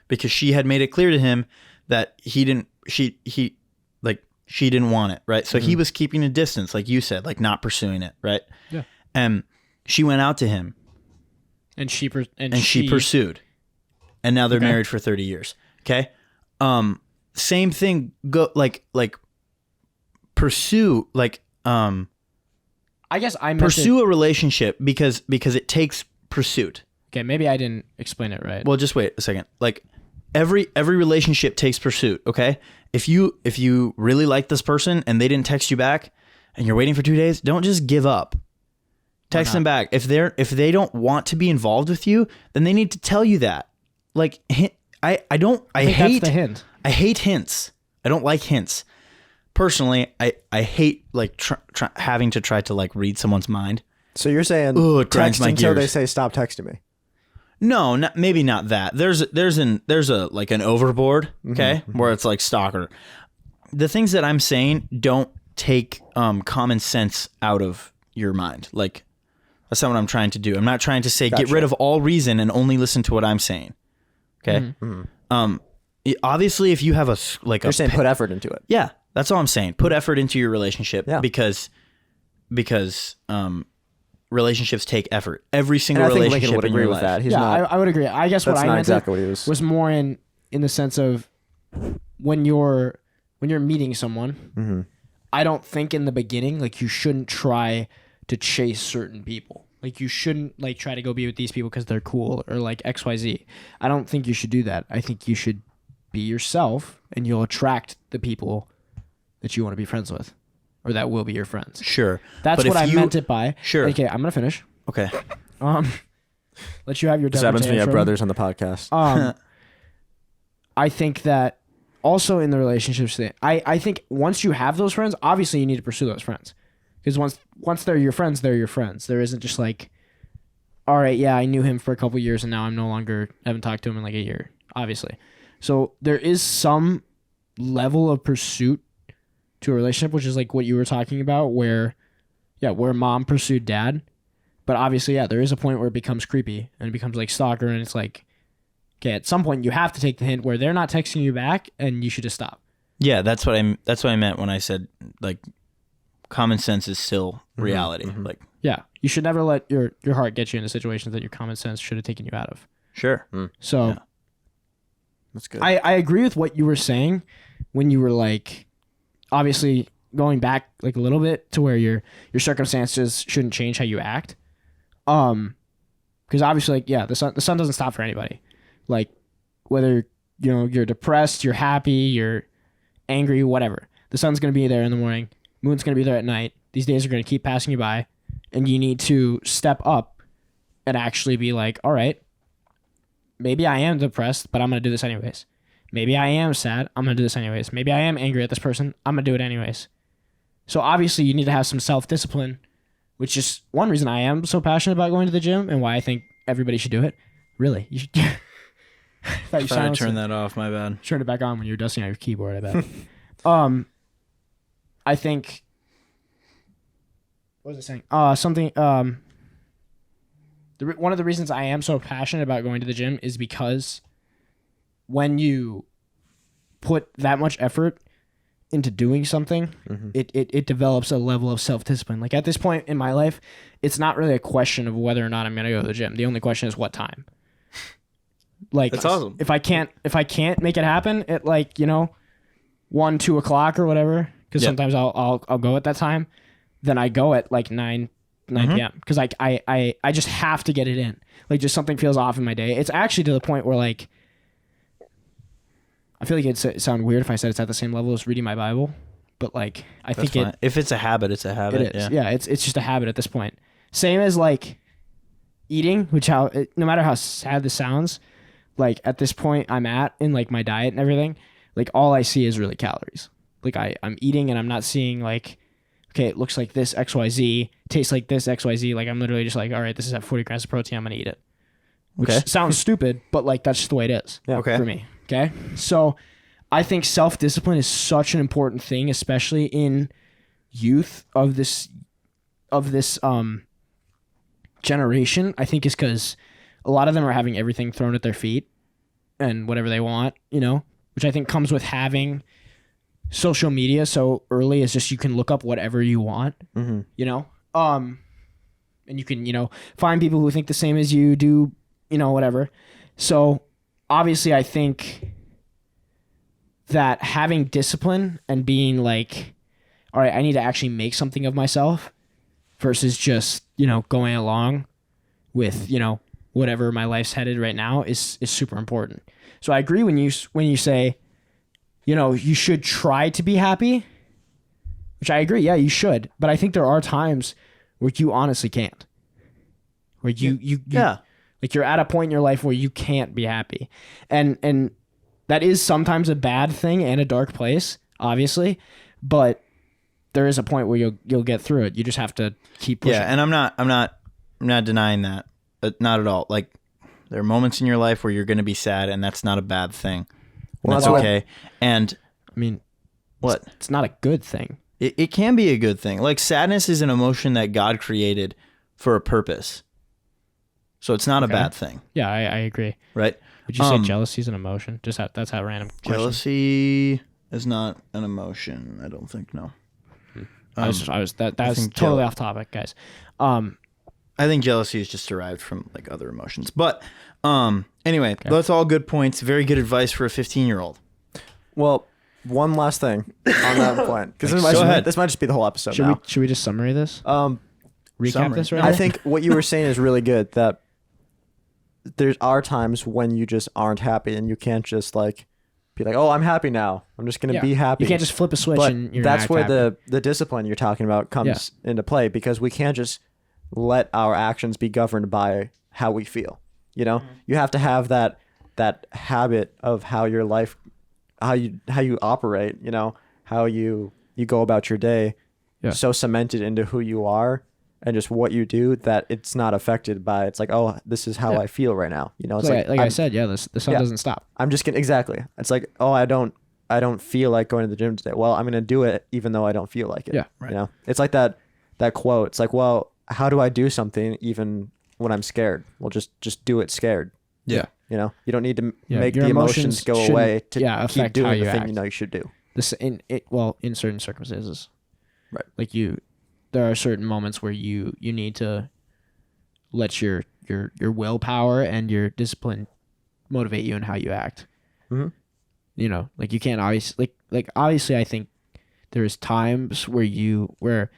because she had made it clear to him that she didn't want it. Right. So he was keeping a distance, like you said, like not pursuing it. Right. Yeah. And she went out to him and she pursued, and now they're married for 30 years. Okay. Same thing. Go like pursue, like, I guess I pursue a relationship because it takes pursuit. Okay. Maybe I didn't explain it right. Well, just wait a second. Like every relationship takes pursuit. Okay. If you really like this person and they didn't text you back and you're waiting for 2 days, don't just give up. Text them back. If they don't want to be involved with you, then they need to tell you that. Like, I hate that's the hint. I hate hints. I don't like hints. Personally, I hate like having to try to like read someone's mind. So you're saying text until they say stop texting me. No, maybe not that. There's a like an overboard, okay, where it's like stalker. The things that I'm saying don't take common sense out of your mind. Like, that's not what I'm trying to do. I'm not trying to say get rid of all reason and only listen to what I'm saying. Okay. Obviously, if you have you're saying put effort into it. Yeah, that's all I'm saying. Put effort into your relationship. Yeah. because relationships take effort. Every single And I think relationship Lincoln would in agree your with life. that. He's yeah, not. I would agree. I guess what That's I not meant exactly what he was more in the sense of when you're meeting someone. I don't think in the beginning, like, you shouldn't try to chase certain people. Like, you shouldn't like try to go be with these people because they're cool or like XYZ. I don't think you should do that. I think you should be yourself and you'll attract the people that you want to be friends with or that will be your friends. Sure. That's But what if I meant it by. Sure. Okay, I'm going to finish. Okay. Let you have your This happens when you have brothers on the podcast. I think that also in the relationships thing, I think once you have those friends, obviously you need to pursue those friends. Because once they're your friends, they're your friends. There isn't just like, all right, yeah, I knew him for a couple years and now I'm no longer, haven't talked to him in like a year, obviously. So there is some level of pursuit to a relationship, which is like what you were talking about where mom pursued dad. But obviously, yeah, there is a point where it becomes creepy and it becomes like stalker and it's like, okay, at some point you have to take the hint where they're not texting you back and you should just stop. Yeah, that's what I meant when I said like common sense is still reality. Like, yeah, you should never let your heart get you into situations that your common sense should have taken you out of. sure. So Yeah. That's good. I agree with what you were saying when you were like, obviously going back like a little bit to where your circumstances shouldn't change how you act. Because obviously, like, yeah, the sun doesn't stop for anybody. Like, whether you're depressed, you're happy, you're angry, whatever. The sun's gonna be there in the morning. Moon's gonna be there at night. These days are gonna keep passing you by, and you need to step up and actually be like, all right, maybe I am depressed, but I'm gonna do this anyways. Maybe I am sad. I'm gonna do this anyways. Maybe I am angry at this person. I'm gonna do it anyways. So obviously, you need to have some self-discipline, which is one reason I am so passionate about going to the gym and why I think everybody should do it. Really, you should. I thought you Trying to turn that off. My bad. Turn it back on when you're dusting out your keyboard, I bet. I think. What was I saying? Something. One of the reasons I am so passionate about going to the gym is because when you put that much effort into doing something, it develops a level of self-discipline. Like at this point in my life, it's not really a question of whether or not I'm going to go to the gym. The only question is what time. Like, that's awesome. If I can't make it happen at 1, 2 o'clock or whatever, because sometimes I'll go at that time, then I go at like 9 p.m. because I just have to get it in. Like, just something feels off in my day. It's actually to the point where like I feel like it'd sound weird if I said it's at the same level as reading my Bible, but like I think fine. If it's a habit, it's a habit. It is. Yeah, it's just a habit at this point. Same as like eating, no matter how sad this sounds, like at this point I'm at in like my diet and everything, like all I see is really calories. Like I'm eating and I'm not seeing like, okay, it looks like this XYZ, tastes like this XYZ. Like I'm literally just like, all right, this is at 40 grams of protein, I'm gonna eat it. which Okay. sounds stupid, but like that's just the way it is Okay. for me. Okay. So I think self-discipline is such an important thing, especially in youth of this generation. I think is because a lot of them are having everything thrown at their feet and whatever they want, which I think comes with having social media so early. Is just you can look up whatever you want, and you can find people who think the same as you do, whatever. So obviously I think that having discipline and being like, all right, I need to actually make something of myself versus just, going along with, whatever my life's headed right now is super important. So I agree when you say, you should try to be happy, which I agree. Yeah, you should. But I think there are times where you honestly can't. Where you like you're at a point in your life where you can't be happy. And that is sometimes a bad thing and a dark place, obviously, but there is a point where you'll get through it. You just have to keep pushing. Yeah, and I'm not denying that. Not at all. Like there are moments in your life where you're going to be sad, and that's not a bad thing. Well, that's okay. And I mean, what? It's not a good thing. It can be a good thing. Like sadness is an emotion that God created for a purpose. So it's not a bad thing. Yeah, I agree. Right? Would you say jealousy is an emotion? That's how random question. Jealousy is not an emotion. I don't think. No. That's totally off topic, guys. I think jealousy is just derived from like other emotions. But anyway, that's all good points. Very good advice for a 15-year-old. Well, one last thing on that point, because this might just be the whole episode. Should we just summary this? Recap this right I now? think what you were saying is really good. That there are times when you just aren't happy, and you can't just like be like, "Oh, I'm happy now. I'm just gonna be happy." You can't just flip a switch but and you're that's where happy. the discipline you're talking about comes into play, because we can't just let our actions be governed by how we feel. You have to have that habit of how your life, how you operate, how you go about your day, so cemented into who you are and just what you do that it's not affected by, it's like, oh, this is how I feel right now. It's like I said, the sun doesn't stop. I'm just gonna, exactly. It's like, oh, I don't feel like going to the gym today. Well, I'm gonna do it even though I don't feel like it. Yeah, right. It's like that quote. It's like, well, how do I do something even when I'm scared? Well, just do it scared. Yeah. You don't need to make your the emotions go away to keep affect how doing you the thing act. you should do. In certain circumstances, right? Like there are certain moments where you need to let your willpower and your discipline motivate you in how you act. Mm-hmm. Like you can't obviously obviously I think there's times where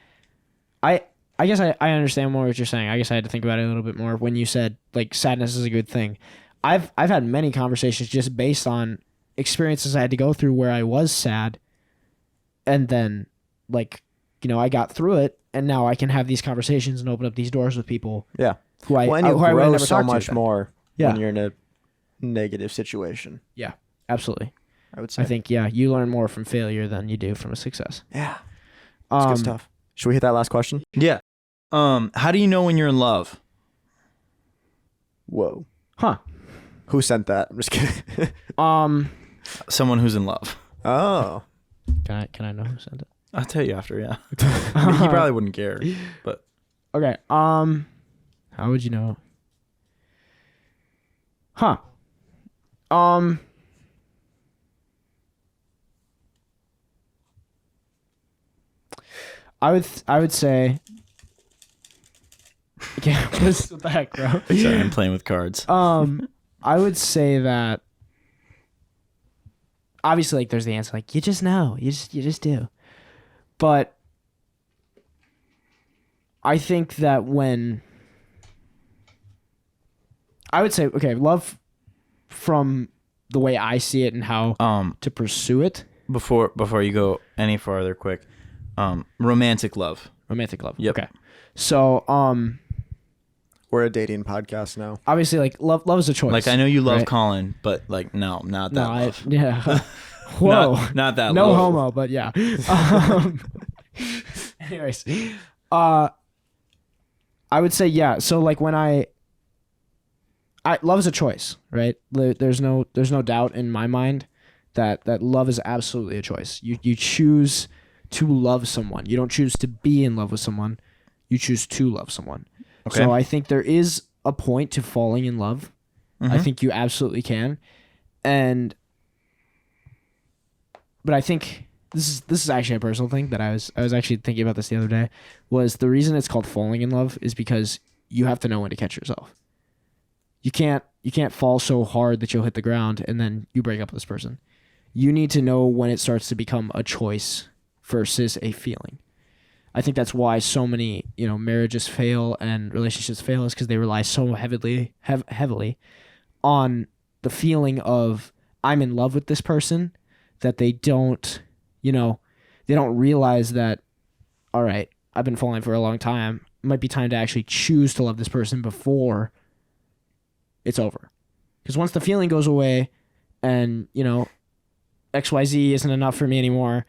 I guess I understand more what you're saying. I guess I had to think about it a little bit more when you said like sadness is a good thing. I've had many conversations just based on experiences I had to go through where I was sad, and then I got through it, and now I can have these conversations and open up these doors with people. Yeah. Who I and you who I would grow never so talk much to more Yeah. when you're in a negative situation. Yeah, absolutely. I would say. I think you learn more from failure than you do from a success. Yeah. It's good stuff. Should we hit that last question? Yeah. How do you know when you're in love? Whoa. Huh. Who sent that? I'm just kidding. Someone who's in love. Oh. Can I know who sent it? I'll tell you after, yeah. I mean, he probably wouldn't care, but Okay. How would you know? Huh. I would say. Yeah, what the heck, bro? sorry, I'm playing with cards. I would say that obviously like there's the answer, like you just know. You just do. But I think that when I would say, okay, love from the way I see it and how to pursue it. Before you go any farther, quick, romantic love. Romantic love. Yep. Okay. So, We're a dating podcast now. obviously, like love is a choice. Like I know you love right? Colin, but like no, not that love. Yeah. Whoa. Not that no love. homo, but yeah. Anyways, I would say yeah. So like when I love is a choice, right? There's no doubt in my mind that love is absolutely a choice. You choose to love someone. You don't choose to be in love with someone. You choose to love someone. Okay. So I think there is a point to falling in love. I think you absolutely can. But I think this is actually a personal thing that I was actually thinking about this the other day, was the reason it's called falling in love is because you have to know when to catch yourself. You can't fall so hard that you'll hit the ground and then you break up with this person. You need to know when it starts to become a choice versus a feeling. I think that's why so many, marriages fail and relationships fail, is because they rely so heavily on the feeling of I'm in love with this person, that they don't realize that, all right, I've been falling for a long time. It might be time to actually choose to love this person before it's over. Because once the feeling goes away and, XYZ isn't enough for me anymore.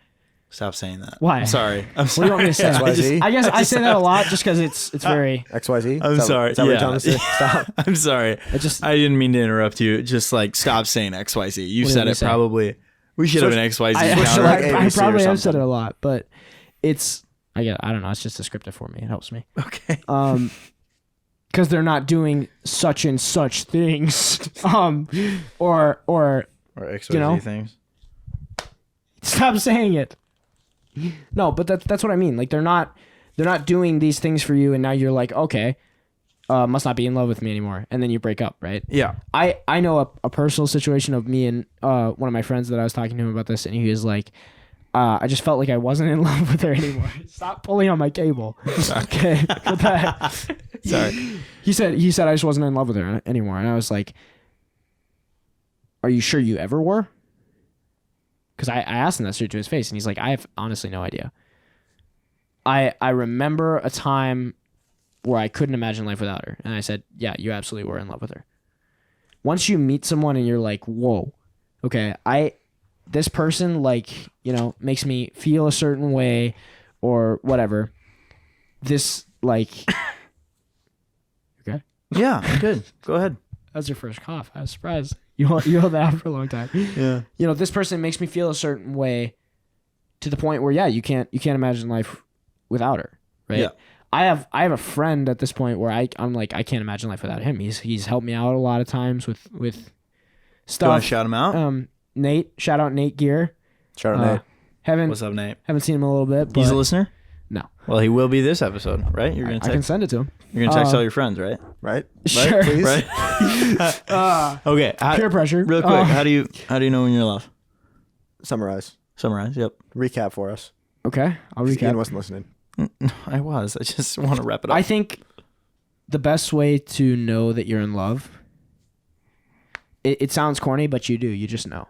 Stop saying that. Why? I'm sorry. What do you want me to say? XYZ? I guess I say that a lot just because it's very... XYZ? I'm sorry. Is that what you're telling us to stop? I'm sorry. I didn't mean to interrupt you. Just stop saying XYZ. You What said did we it say? probably. We should have an XYZ I counter. like I ABC or probably have something. said it a lot, but it's... I don't know. It's just descriptive for me. It helps me. Okay. Because they're not doing such and such things. Or XYZ things. stop saying it. No, but that's what I mean. Like they're not doing these things for you, and now you're like, okay, must not be in love with me anymore, and then you break up, right? Yeah. I know a personal situation of me and one of my friends that I was talking to him about this, and he was like, I just felt like I wasn't in love with her anymore. Stop pulling on my cable. Okay. Put that. Sorry. He said I just wasn't in love with her anymore, and I was like, are you sure you ever were? Because I asked him that straight to his face, and he's like, I have honestly no idea. I remember a time where I couldn't imagine life without her, and I said, yeah, you absolutely were in love with her. Once you meet someone and you're like, whoa, okay, this person makes me feel a certain way or whatever. This okay. Yeah, I'm good. Go ahead. That's your first cough. I was surprised. You held that out for a long time. Yeah. This person makes me feel a certain way to the point where, yeah, you can't imagine life without her, right? Yeah. I have a friend at this point where I'm like, I can't imagine life without him. He's helped me out a lot of times with Do you stuff. want to shout him out? Nate, shout out Nate Gear. Shout out, Nate. What's up, Nate? Haven't seen him in a little bit, but He's a listener? no. Well, he will be this episode, right? You're I gonna can text. send it to him. You're gonna text all your friends, right? Right? Sure. Please? Right. Okay. Peer pressure. Real quick, how do you know when you're in love? Summarize. Summarize. Yep. Recap for us. Okay, I'll Ian recap. wasn't listening. I was. I just want to wrap it up. I think the best way to know that you're in love, it sounds corny, but you do. You just know.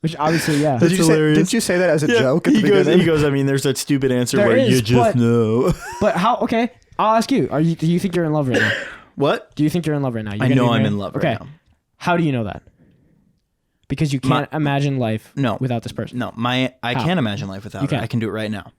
Which obviously, yeah. That's hilarious. Didn't you say that as a joke at he the goes. beginning? He goes. I mean, there's that stupid answer There where is, you just but- know. But how? Okay, I'll ask you. Do you think you're in love right now? What? Do you think you're in love right now? You're I gonna know be I'm married? in love Okay. right now. How do you know that? Because you can't imagine life No. without this person. No, I How? can't imagine life without You her. can. I can do it right now.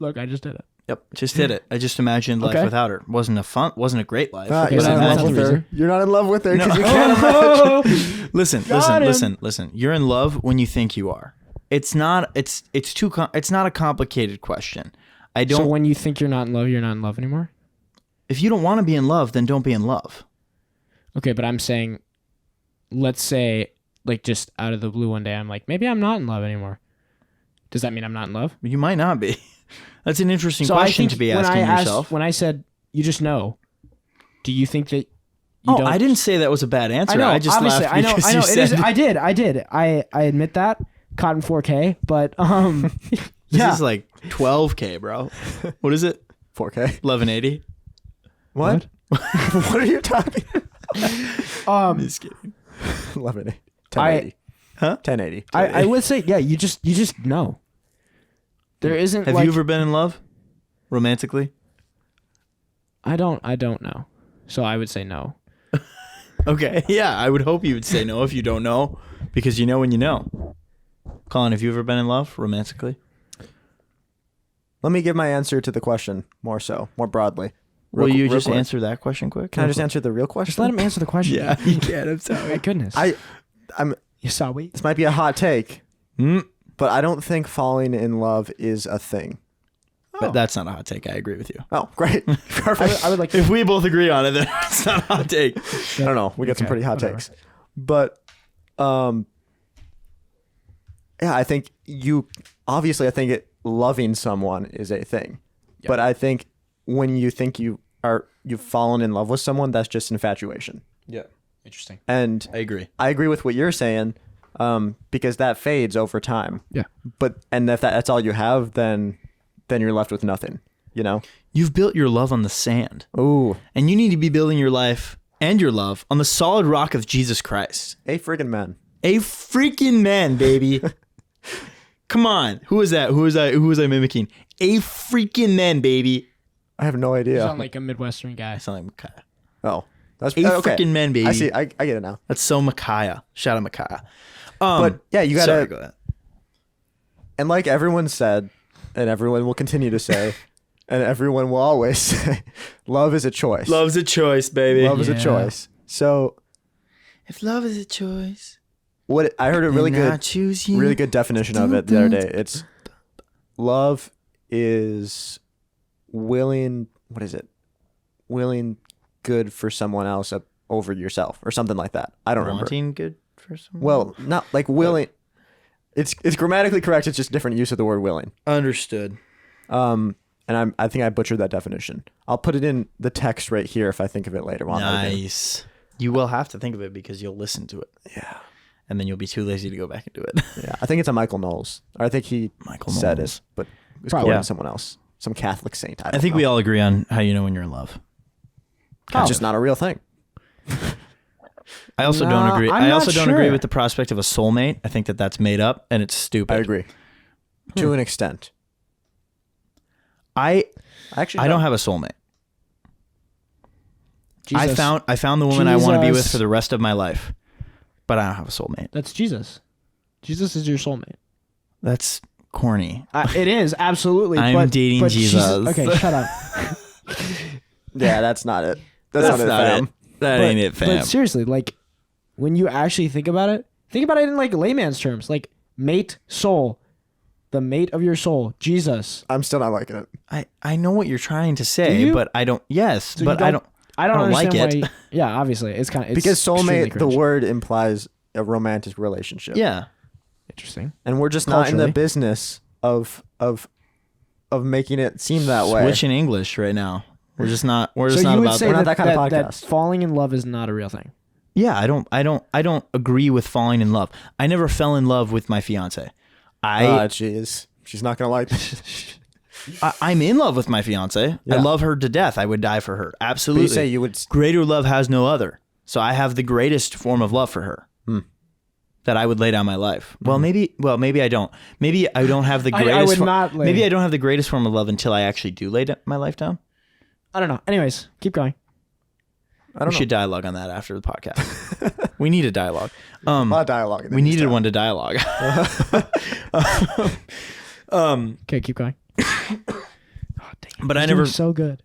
Look, I just did it. Yep, just did it. I just imagined life Okay. without her. Wasn't a great life. Ah, Okay, you're so not in that's love with the her. reason. You're not in love with her because No. you can't imagine. Listen. You're in love when you think you are. It's not. It's not a complicated question. I don't. So when you think you're not in love anymore? If you don't want to be in love, then don't be in love. Okay, but I'm saying, let's say, just out of the blue one day, I'm like, maybe I'm not in love anymore. Does that mean I'm not in love? You might not be. That's an interesting So I question think to be when asking I yourself. when I said you just know, do you think that you Oh, don't? I didn't say that was a bad answer. I know. I just obviously, laughed I know. because I know. you It is. said I did. I admit that. Caught in 4K, but this yeah. is like 12K, bro. What is it? 4K. 1180. What? What are you talking? Just kidding. 1180. 1080. Huh? 1080. I would say, yeah. You just know. There isn't. Have you ever been in love, romantically? I don't know. So I would say no. Okay. Yeah, I would hope you would say no if you don't know, because you know when you know. Colin, have you ever been in love romantically? Let me give my answer to the question more broadly. Will you real just quick. answer that question quick? Can I just answer the real question? Just let him answer the question. Yeah, you can. I'm sorry. My goodness. I'm. You saw we. This might be a hot take, Mm, but I don't think falling in love is a thing. but that's not a hot take. I agree with you. Oh, great. Perfect. I would like. If we both agree on it, then it's not a hot take. I don't know. We got some Okay, pretty hot whatever. takes. But yeah, I think loving someone is a thing. Yeah. But I think when you think you've fallen in love with someone, that's just infatuation. Yeah. Interesting. And I agree. I agree with what you're saying, because that fades over time. Yeah. But if that's all you have, then you're left with nothing. You know? You've built your love on the sand, Ooh, and you need to be building your life and your love on the solid rock of Jesus Christ. a friggin' man. A freaking man, baby. Come on. Who was that? Who was I mimicking? A freaking man, baby. I have no You idea. sound like a Midwestern guy. I sound like Micaiah. Oh, that's A okay. freaking man, baby. I see. I get it now. That's so Micaiah. Shout out Micaiah. But yeah, you sorry, gotta. go ahead. And like everyone said, and everyone will continue to say, and everyone will always say, love is a choice. Love's a choice, baby. Love is a Yeah. choice. So If love is a choice, what I heard a really then I good, choose you. really good definition of it the other day. It's love is willing. What is it? Willing good for someone else over yourself, or something like that. I don't remember. Wanting good for someone. Well, not like willing. It's grammatically correct. It's just different use of the word willing. Understood. And I think I butchered that definition. I'll put it in the text right here if I think of it later. While I'm editing. Nice. You will have to think of it because you'll listen to it. Yeah. And then you'll be too lazy to go back and do it. Yeah. I think it's a Michael Knowles. Or I think he Michael said Knowles. it, but it was Probably. quoting Yeah. someone else. Some Catholic saint. I think we all agree on how you know when you're in love. It's just not a real thing. I also Nah, don't agree. I'm I not also don't agree sure. with the prospect of a soulmate. I think that that's made up and it's stupid. I agree. To an extent. I Actually, don't have a soulmate. Jesus. I found the woman I want to be with Jesus. for the rest of my life, but I don't have a soulmate. That's Jesus. Jesus is your soulmate. That's corny. It is absolutely. I'm dating Jesus. Okay, shut up. Yeah, that's not it. That's not it, fam. That ain't it, fam. But seriously, like when you actually think about it in like layman's terms, like mate, soul, the mate of your soul, Jesus. I'm still not liking it. I know what you're trying to Do say, you? but I don't. Yes, So you but I don't. I don't like understand it. why. Yeah, obviously, it's kind of Because soulmate, the word implies a romantic relationship. Yeah. Interesting. And we're just not in the Culturally. business of making it seem that way. Switching English right now. We're just not. We're So just you not would about say We're that. not that kind of that podcast. falling in love is not a real thing. Yeah, I don't agree with falling in love. I never fell in love with my fiance. Jeez. She's not going to like this. I'm in love with my fiance. Yeah. I love her to death. I would die for her. But Absolutely. you say you would. Greater love has no other. So I have the greatest form of love for her. That I would lay down my life. Well, maybe I don't. Maybe I don't have the I greatest. would not lay- maybe I don't have the greatest form of love until I actually do lay my life down. I don't know. Anyways, keep going. I don't We know. should dialogue on that after the podcast. We need a dialogue. A lot of dialogue. in We these needed times. one to dialogue. Okay, keep going. But I You're never, doing so good.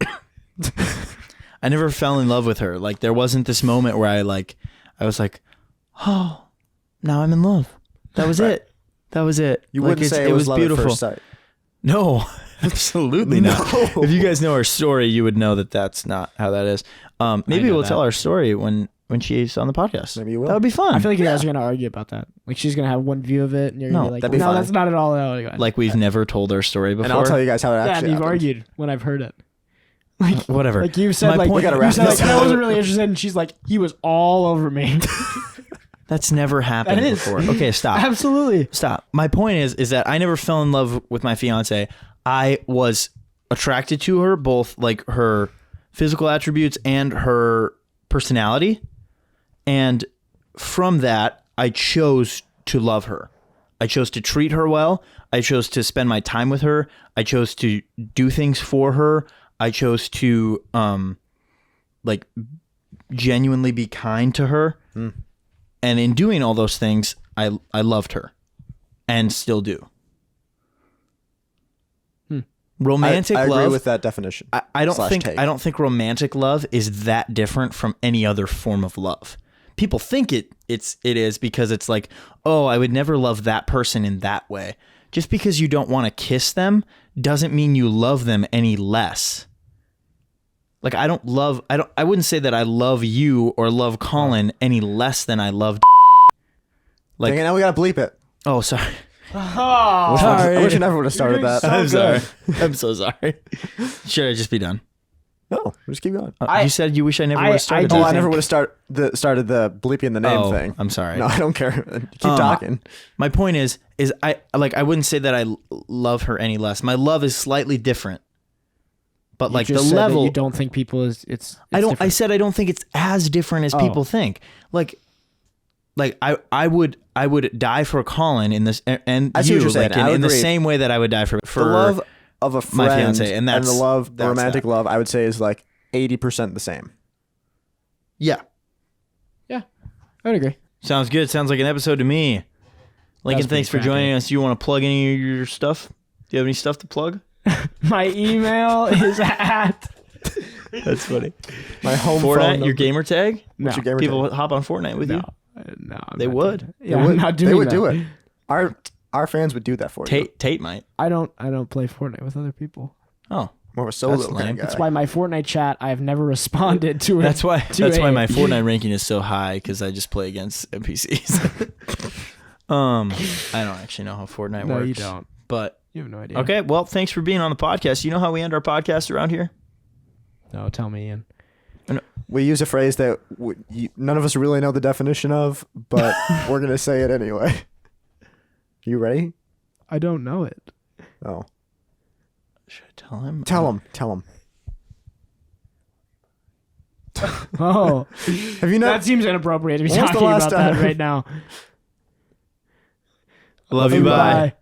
I never fell in love with her. Like there wasn't this moment where I was like, oh, now I'm in love. That was it. That was it. You Like, wouldn't say it was love beautiful. at first sight. No, absolutely not. If you guys know our story, you would know that that's not how that is. Maybe know we'll that. tell our story when she's on the podcast. Maybe you will. That would be fun. I feel like you guys are gonna argue about that. Like she's gonna have one view of it, and you're No, gonna be like, that'd be "No, fine. that's not at all how it goes." like we've never told our story before. And I'll tell you guys how it yeah, and actually you've happened. argued when I've heard it. Whatever. Like you said, My like point- We gotta you wrap said, this like I up. wasn't really interested, and she's like, he was all over me. That's never happened That is. before. Okay, stop. Absolutely. Stop. My point is that I never fell in love with my fiance. I was attracted to her, both like her physical attributes and her personality. And from that, I chose to love her. I chose to treat her well. I chose to spend my time with her. I chose to do things for her. I chose to like genuinely be kind to her. And in doing all those things, I loved her and still do. Romantic I love. agree with that definition. I don't slash think take. I don't think romantic love is that different from any other form of love. People think it is because it's like, oh, I would never love that person in that way. Just because you don't want to kiss them doesn't mean you love them any less. Like I wouldn't say that I love you or love Colin any less than I love. Like, Dang it, now we gotta bleep it. Oh, sorry. I wish I never would have started that. I'm sorry. I'm so sorry. Should I just be done? No, just keep going. You said you wish I never would have started. Oh, that. I never would have started the bleeping the name Oh, thing. I'm sorry. No, I don't care. Keep talking. My point is I wouldn't say that I love her any less. My love is slightly different, but like the level. You don't think people it's I don't. I different. said I don't think it's as different as people think. Like I would die for Colin in this, and I see you what you're saying. like I in the agree. same way that I would die for The love of a friend my fiance, and the love, that's romantic that. love, I would say is like 80% the same. Yeah, Yeah, I would agree. sounds good. Sounds like an episode to me. Lincoln, That's thanks for pretty joining us. Do you want to plug any of your stuff? Do you have any stuff to plug? My email is at That's funny. My home phone Fortnite, number. your gamer tag? no, What's your gamer People tag? hop on Fortnite with you? no. I'm They not would. doing They it. Yeah, would. I'm not doing They would that. do it. Our fans would do that for you. Tate might. I don't play Fortnite with other people. Oh, More of a solo That's kind lame. of guy. That's why my Fortnite chat I've never responded to it. that's why. to That's why a- my Fortnite ranking is so high because I just play against NPCs. I don't actually know how Fortnite No, works. you don't. But You have no idea. okay, well, thanks for being on the podcast. You know how we end our podcast around here? No, tell me, Ian. We use a phrase that none of us really know the definition of, but we're going to say it anyway. You ready? I don't know it. Oh. Should I tell him? Tell him. Oh, Have you not? that seems inappropriate to be When was the talking last about that time? right now. I love you. Bye. Bye.